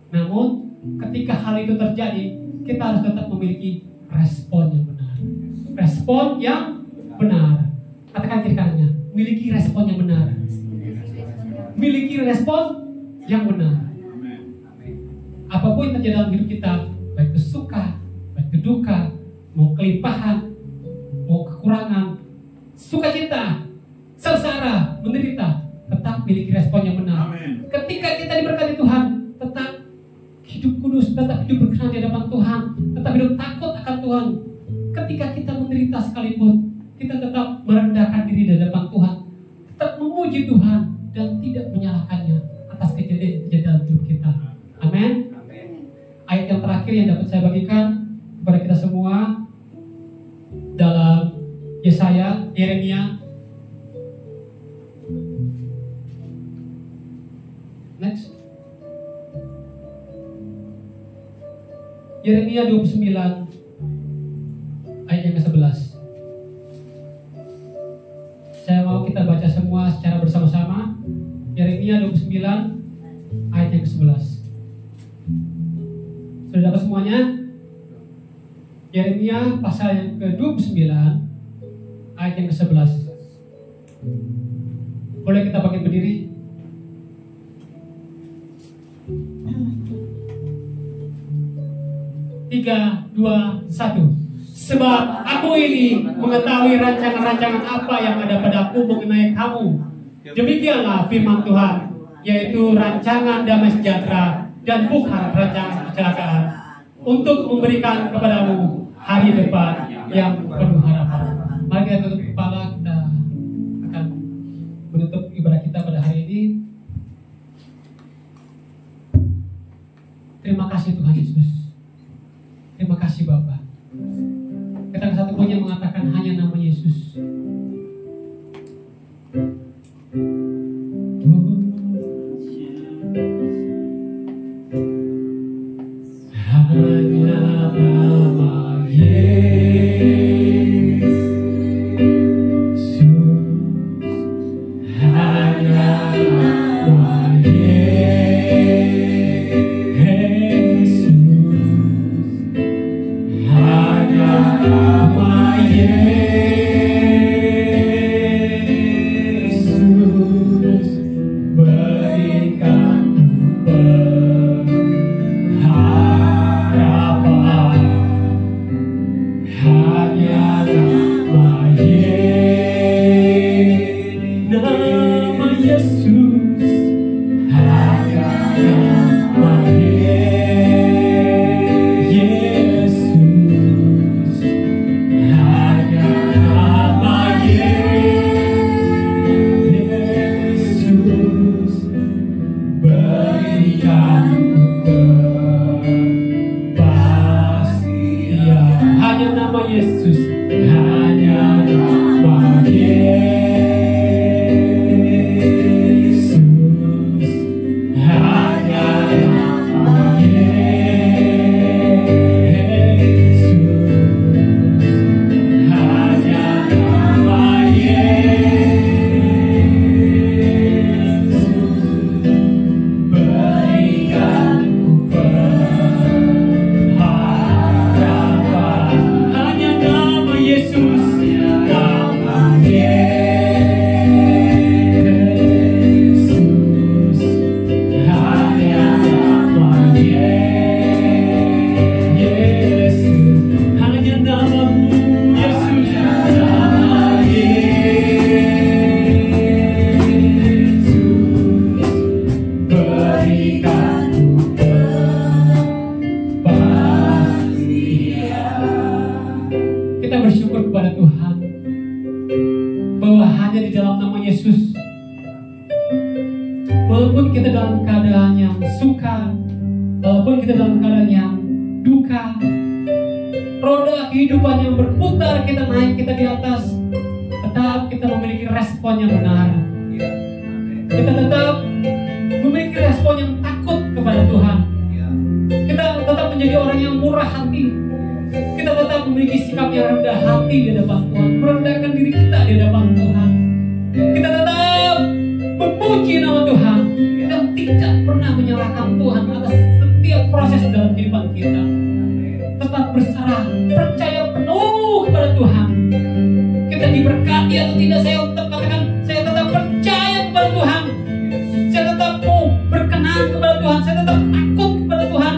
Namun, ketika hal itu terjadi, kita harus tetap memiliki respon yang benar. Respon yang benar. Katakan kiri kanannya, miliki respon yang benar. Miliki respon yang benar. Apapun yang terjadi dalam hidup kita, baik itu suka, baik itu duka, mau kelimpahan, mau kekurangan, sukacita, sengsara, menderita, tetap miliki respon yang benar. Amin. Ketika kita diberkati Tuhan, tetap hidup kudus, tetap hidup berkenan di hadapan Tuhan, tetap hidup takut akan Tuhan. Ketika kita menderita sekalipun, kita tetap merendahkan diri di hadapan Tuhan, tetap memuji Tuhan dan tidak menyalahkannya atas kejadian dalam hidup kita. Amin. Ayat yang terakhir yang dapat saya bagikan kepada kita semua dalam Yeremia. Next. Yeremia 29 ayat yang ke-11. Saya mau kita baca semua secara bersama-sama. Yeremia 29 ayat yang ke-11. Sudah dapat semuanya? Yeremia pasal yang ke-29 ayat yang ke-11. Boleh kita bangkit berdiri? Tiga, dua, satu. Sebab aku ini mengetahui rancangan-rancangan apa yang ada padaku mengenai kamu. Demikianlah firman Tuhan, yaitu rancangan damai sejahtera dan bukan rancangan kecelakaan, untuk memberikan kepadamu hari depan yang penuh harapan. Mari kita tutup kepala, kita akan menutup ibadah kita pada hari ini. Terima kasih Tuhan Yesus. Terima kasih Bapa. Kita satu punya mengatakan hanya nama Yesus. Hanya nama Yesus. Hanya nama Yesus. Tuhan, bahwa hanya di dalam nama Yesus, walaupun kita dalam keadaan yang suka, walaupun kita dalam keadaan yang duka, roda kehidupan yang berputar, kita naik, kita di atas, tetap kita memiliki respon yang benar. Kita tetap memiliki respon yang takut kepada Tuhan. Kita tetap menjadi orang yang murah hati. Kita tetap memiliki sikap yang rendah hati di hadapan Tuhan, merendahkan diri kita di hadapan Tuhan. Kita tetap memuji nama Tuhan dan tidak pernah menyalahkan Tuhan atas setiap proses dalam kehidupan kita. Tetap berserah, percaya penuh kepada Tuhan. Kita diberkati atau tidak, saya tetap katakan, saya tetap percaya kepada Tuhan. Saya tetap mau berkenan kepada Tuhan. Saya tetap takut kepada Tuhan.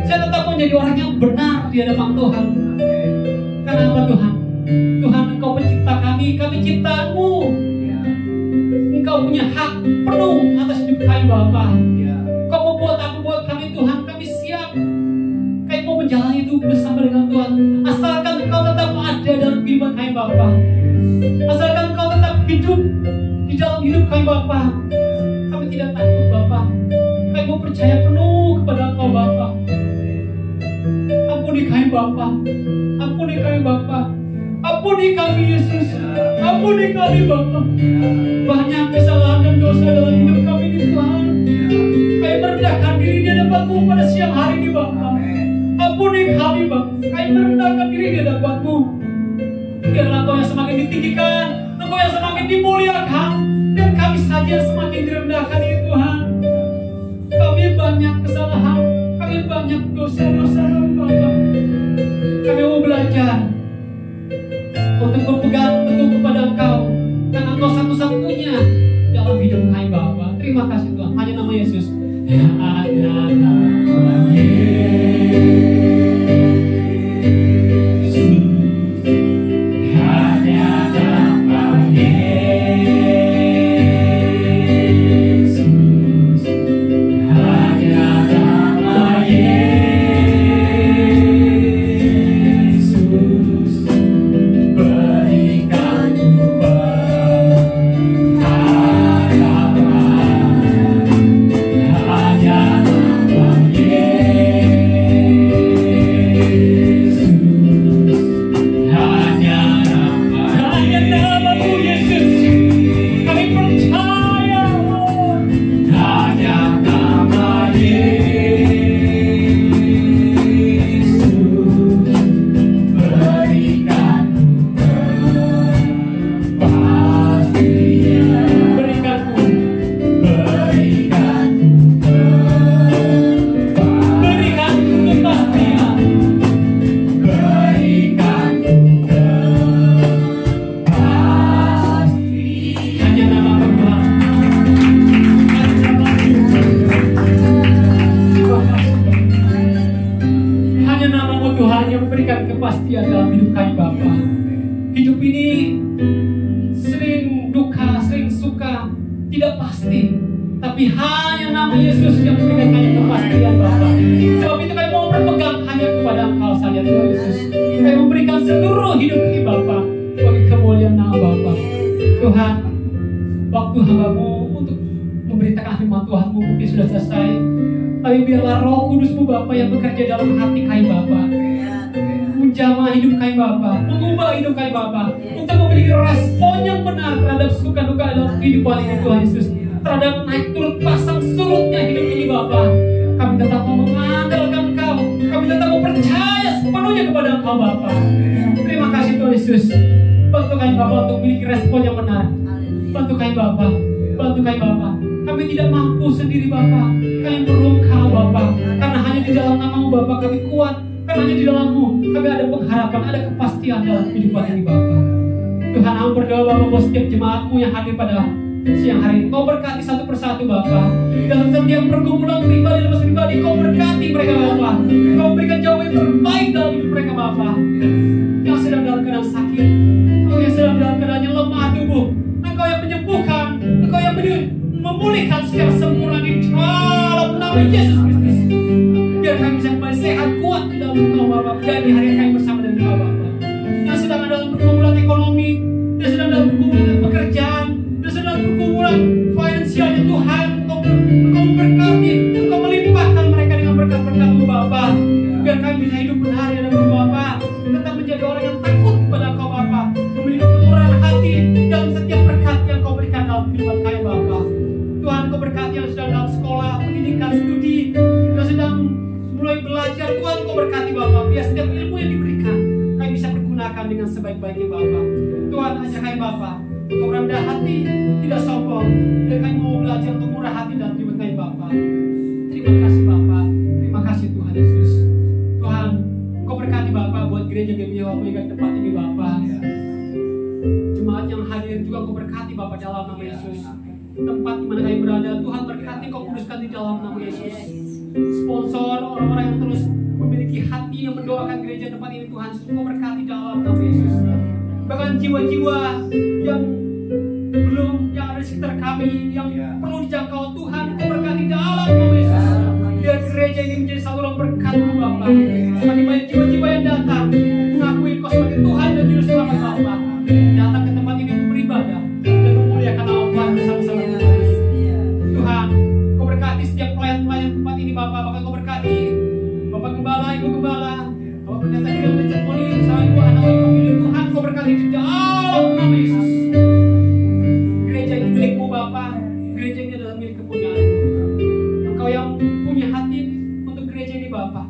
Saya tetap menjadi orang yang benar di hadapan Tuhan. Karena apa Tuhan? Tuhan, Engkau pencipta kami ciptaanmu. Engkau punya hak penuh atas hidup kami Bapa. Kau mau buat apa buat kami Tuhan, kami siap. Kami mau menjalani itu bersama dengan Tuhan. Asalkan Engkau tetap ada dalam kehidupan kami Bapa. Asalkan Engkau tetap hidup di dalam hidup kami Bapa. Kami tidak takut Bapa. Kami mau percaya penuh kepada Engkau Bapa. Ampuni kami Bapa. Ampuni kami Bapa. Ampuni kami Yesus. Ampuni kami Bapa. Banyak kesalahan dan dosa dalam hidup kami ini Tuhan. Kami merendahkan diri di hadapan-Mu pada siang hari ini Bapa. Ampuni kami Bapa. Kami merendahkan diri di hadapan-Mu. Biarlah Engkau yang semakin ditinggikan, Engkau yang semakin dimuliakan, dan kami saja yang semakin direndahkan ini Tuhan. Kami banyak kesalahan, kami banyak dosa-dosa Bapa. Kami mau belajar untuk berpegang teguh kepada Engkau, karena Engkau satu-satunya dalam hidup kami Bapa. Terima kasih Tuhan, hanya nama Yesus. Hanya nama Yesus. Setiap jemaat-Mu yang hadir pada siang hari ini, Kau berkati satu persatu Bapa. Dalam setiap pergumulan pribadi dan pribadi, Kau berkati mereka Bapa. Kau berikan jawaban yang terbaik dalam hidup mereka Bapa. Yang sedang dalam keadaan sakit, Engkau yang sedang dalam keadaan yang lemah tubuh, Engkau yang menyembuhkan, Engkau yang memulihkan secara sempurna di dalam nama Yesus Kristus. Biar kami bisa kembali sehat, kuat di dalam Engkau Bapa. Dan di hari kami bersama dengan Engkau Bapa. Yang sedang dalam pergumulan baiknya Bapa. Tuhan, ajak kami Bapa untuk rendah hati, tidak sombong, dan kami mau belajar untuk murah hati dan terima kasih Bapa. Terima kasih Bapa, terima kasih Tuhan Yesus. Tuhan, Engkau berkati Bapa buat gereja Gemiwa mengingat tempat ini Bapa. Jemaat yang hadir juga Engkau berkati Bapa dalam nama Yesus. Tempat di mana kami berada, Tuhan berkati, Engkau kuduskan di dalam nama Yesus. Sponsor orang-orang yang terus memiliki hati yang mendoakan gereja tempat ini Tuhan, Engkau berkati dalam nama Yesus. Bahkan jiwa-jiwa yang belum, yang ada di sekitar kami, yang perlu dijangkau Tuhan, Engkau berkati dalam nama Yesus. Biar gereja ini menjadi saluran berkat-Mu Bapa. Semakin banyak jiwa-jiwa yang datang mengakui Engkau sebagai Tuhan dan Juru Selamat Bapa, datang ke tempat ini untuk beribadah dan memuliakan nama Tuhan bersama-sama Tuhan. Tuhan, Engkau berkati setiap pelayan-pelayan tempat ini Bapa. Bahkan Engkau berkati Bapak Gembala, Ibu Gembala, Bapak Pendeta Gideon Richard Poli, sama Ibu anak Ibu Gideon. Tuhan, Engkau berkati di dalam nama Yesus. Gereja ini milik-Mu Bapa. Gereja ini adalah milik kepunyaan-Mu. Engkau yang punya hati untuk gereja ini Bapa.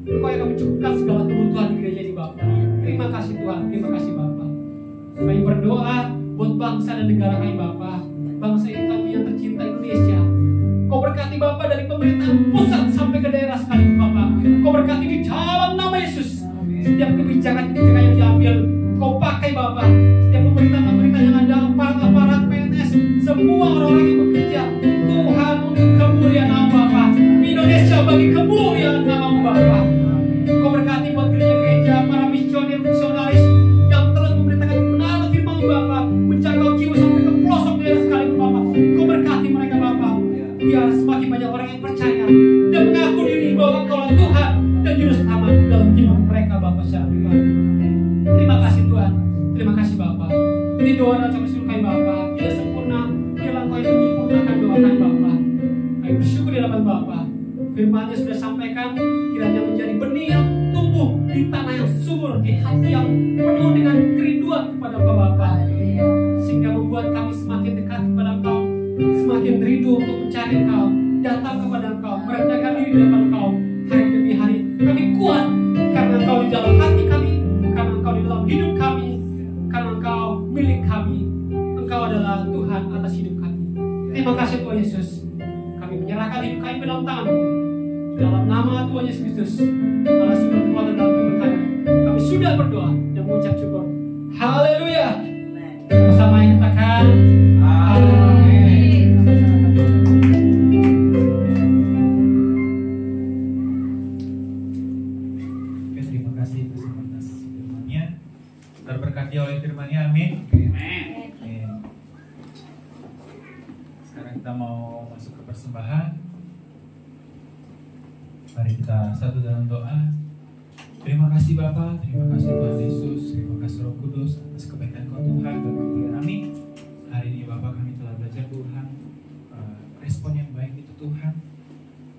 Engkau yang mencukupkan segala kebutuhan di gereja ini Bapa. Terima kasih Tuhan, terima kasih Bapa. Kami berdoa buat bangsa dan negara kami Bapa. Bangsa kami yang tercinta Indonesia. Kau berkati Bapa dari pemerintahan pusat sampai ke daerah sekalipun Bapa. Kau berkati di dalam nama Yesus. Setiap kebijakan-kebijakan yang diambil, Kau pakai Bapa. Setiap pemerintahan yang ada, aparat-aparat PNS, semua orang-orang yang bekerja, Tuhan untuk kemuliaan nama Bapa. Indonesia bagi kemuliaan nama-Mu Bapa. Kau berkati buat gereja-gereja, para misionaris yang terus memberitakan kebenaran firman-Mu Bapa, menjangkau jiwa sampai ke pelosok daerah sekalipun Bapa. Kau berkati mereka Bapa. Biar semakin banyak orang yang percaya dan mengaku diri bahwa Engkaulah Tuhan dan Juru Selamat dalam hidup mereka Bapa secara pribadi. Terima kasih Tuhan, terima kasih Bapa. Ini doa dan ucapan syukur kami Bapa. Tidak sempurna, biarlah Engkau yang menyempurnakan doa kami Bapa. Kami bersyukur di hadapan Bapa. Firman-Nya sudah sampaikan, kiranya menjadi benih yang tumbuh di tanah yang subur, di hati yang penuh dengan kerinduan kepada Engkau Bapa, sehingga membuat kami semakin dekat kepada Engkau, semakin rindu untuk mencari Engkau, datang kepada Engkau, merendahkan diri di depan Engkau hari demi hari. Kami kuat karena Engkau di dalam hati kami, karena Engkau di dalam hidup kami, karena Engkau milik kami. Engkau adalah Tuhan atas hidup kami. Terima kasih Tuhan Yesus. Kami menyerahkan hidup kami ke dalam tangan-Mu. Dalam nama Tuhan Yesus Kristus, Allah sumber kekuatan dalam keberkatan, kami sudah berdoa dan mengucap syukur. Haleluya. Bersama yang katakan amin. Oke, terima kasih atas firman-Nya. Terberkati oleh firman-Nya, amin. Amin. Sekarang kita mau masuk ke persembahan. Mari kita satu dalam doa. Terima kasih Bapa, terima kasih Tuhan Yesus, terima kasih Roh Kudus atas kebaikan Kau Tuhan dan kemuliaan kami. Hari ini Bapa kami telah belajar Tuhan, respon yang baik itu Tuhan.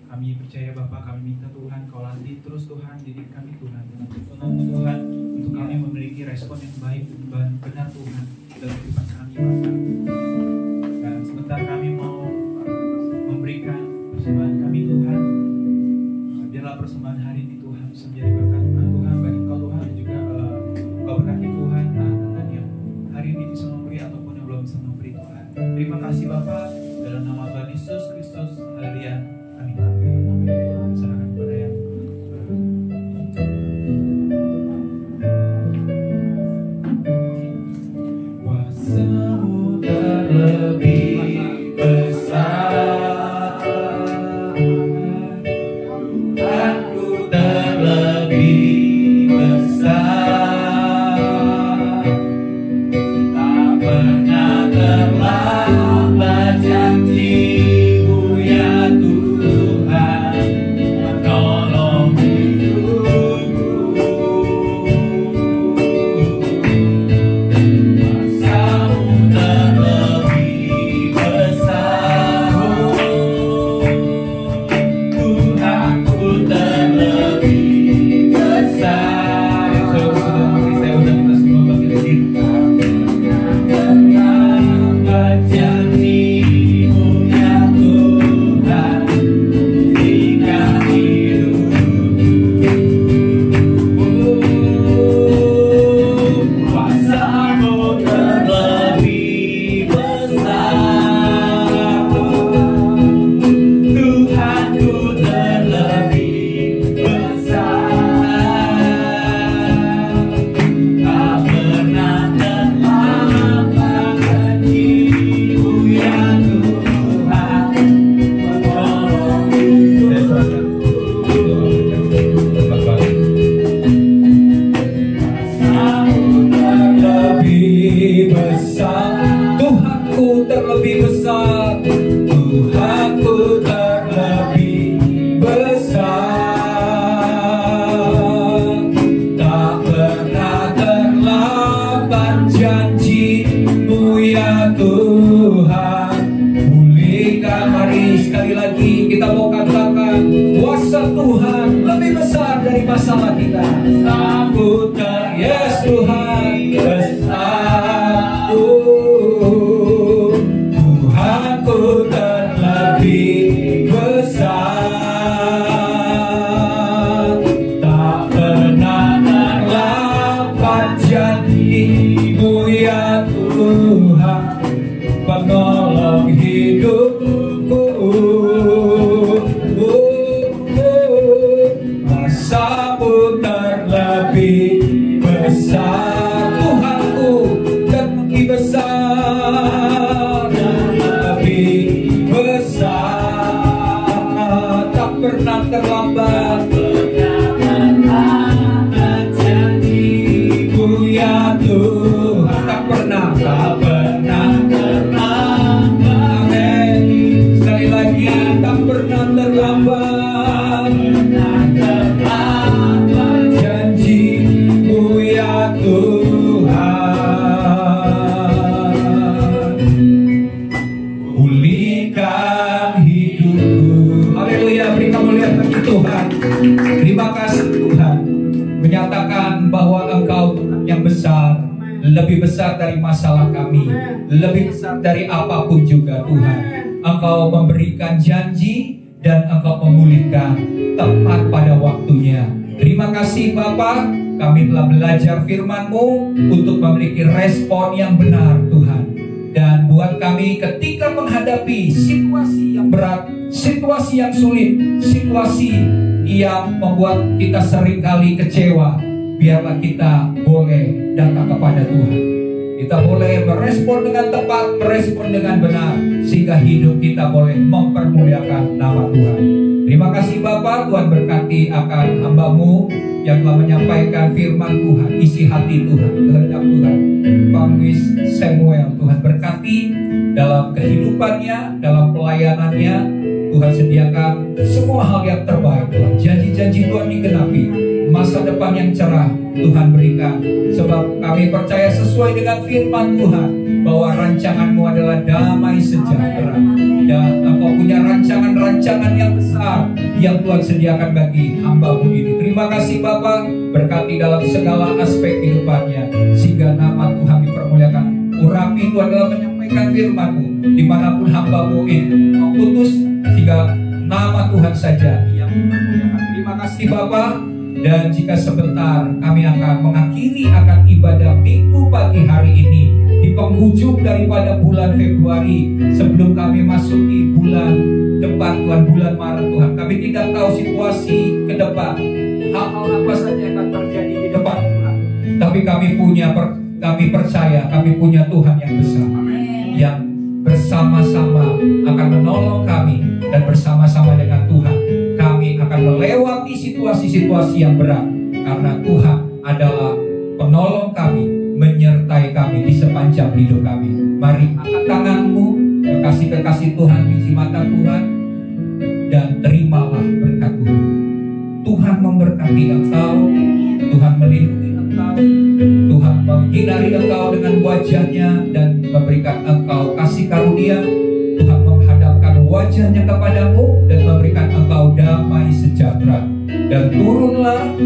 Kami percaya Bapa, kami minta Tuhan Kau latih terus Tuhan, didik kami Tuhan dengan tuntunan-Mu Tuhan, untuk kami memiliki respon yang baik dan benar Tuhan dalam kehidupan kami Bapa. Dan sebentar kami mau memberikan persembahan kami Tuhan. Biarlah persembahan hari ini Tuhan bisa menjadi berkat Tuhan bagi Engkau Tuhan, dan juga Engkau berkati Tuhan dengan yang hari ini bisa memberi ataupun yang belum bisa memberi Tuhan. Terima kasih Bapa, dalam nama Tuhan Yesus Kristus, haleluya, amin. Serahkan kepada yang kuasa-Mu terlebih besar. Terlebih terlebih besar, Tuhanku terlebih besar, Tuhanku terlebih besar. Tak pernah terlambat janji-Mu ya Tuhan. Pulihkan, mari sekali lagi kita mau katakan, kuasa Tuhan lebih besar dari masalah kita. Sambut yes Tuhan besar, Tuhanku terlebih besar. Tak pernah terlambat janji-Mu ya Tuhan, penolong hidupku. Masamu terlebih besar, Tuhanku terlebih besar, terlebih besar. Tak pernah terlambat janji-Mu ya Tuhan. Tak pernah terlambat. Amin. Sekali lagi, tak pernah terlambat janji-Mu ya Tuhan. Pulihkan hidupku. Haleluya, beri kemuliaan bagi Tuhan. Terima kasih Tuhan, menyatakan bahwa Engkau Tuhan yang besar, lebih besar dari masalah kami, lebih besar dari apapun juga Tuhan. Engkau memberikan janji dan Engkau memulihkan tepat pada waktunya. Terima kasih Bapa, kami telah belajar firman-Mu untuk memiliki respon yang benar Tuhan. Dan buat kami ketika menghadapi situasi yang berat, situasi yang sulit, situasi yang membuat kita seringkali kecewa, biarlah kita boleh datang kepada Tuhan. Kita boleh merespon dengan tepat, merespon dengan benar, sehingga hidup kita boleh mempermuliakan nama Tuhan. Terima kasih Bapa, Tuhan berkati akan hamba-Mu yang telah menyampaikan firman Tuhan, isi hati Tuhan, kehendak Tuhan. Evangelis Samuel, Tuhan berkati dalam kehidupannya, dalam pelayanannya. Tuhan sediakan semua hal yang terbaik Tuhan. Janji-janji Tuhan digenapi, masa depan yang cerah Tuhan berikan. Sebab kami percaya sesuai dengan firman Tuhan, bahwa rancangan-Mu adalah damai sejahtera. Dan Engkau punya rancangan-rancangan yang besar yang Tuhan sediakan bagi hamba-Mu ini. Terima kasih Bapa, berkati dalam segala aspek kehidupannya, sehingga nama Tuhan dipermuliakan. Urapi Tuhan dalam menyampaikan firman-Mu, dimanapun hamba-Mu ini Engkau putus, sehingga nama Tuhan saja yang dipermuliakan. Terima kasih Bapa. Dan jika sebentar kami akan mengakhiri akan ibadah minggu pagi hari ini, di penghujung daripada bulan Februari, sebelum kami masuki bulan depan Tuhan, bulan Maret Tuhan. Kami tidak tahu situasi ke depan, hal-hal apa saja yang akan terjadi di depan Tuhan. Tapi kami percaya kami punya Tuhan yang besar, yang bersama-sama akan menolong kami, dan bersama-sama dengan Tuhan kami akan melewati situasi-situasi yang berat, karena Tuhan adalah penolong kami, menyertai kami di sepanjang hidup kami. Mari angkat tanganmu, kekasih-kekasih Tuhan, biji mata Tuhan, dan terimalah berkat Tuhan. Tuhan memberkati engkau, Tuhan melindungi engkau, Tuhan menyinari engkau dengan wajahnya dan memberikan engkau kasih karunia. Tuhan menghadapkan wajahnya kepadamu dan memberikan engkau damai sejahtera. Dan turunlah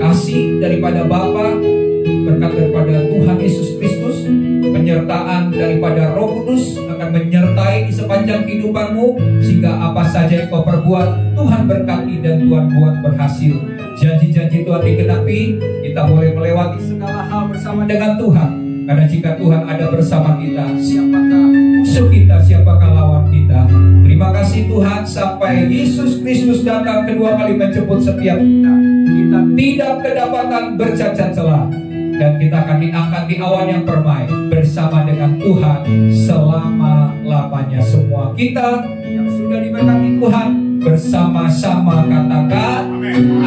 kasih daripada Bapa, berkat daripada Tuhan Yesus Kristus, penyertaan daripada Roh Kudus akan menyertai di sepanjang kehidupanmu, sehingga apa saja yang kau perbuat Tuhan berkati dan Tuhan buat berhasil. Janji-janji Tuhan digenapi, kita boleh melewati segala hal bersama dengan Tuhan. Karena jika Tuhan ada bersama kita, siapakah musuh kita, siapakah lawan kita? Terima kasih Tuhan, sampai Yesus Kristus datang kedua kali menjemput setiap kita. Kita tidak kedapatan bercacat celah, dan kita akan diangkat di awan yang permai bersama dengan Tuhan selama-lamanya. Semua kita yang sudah diberkati Tuhan bersama-sama katakan amin.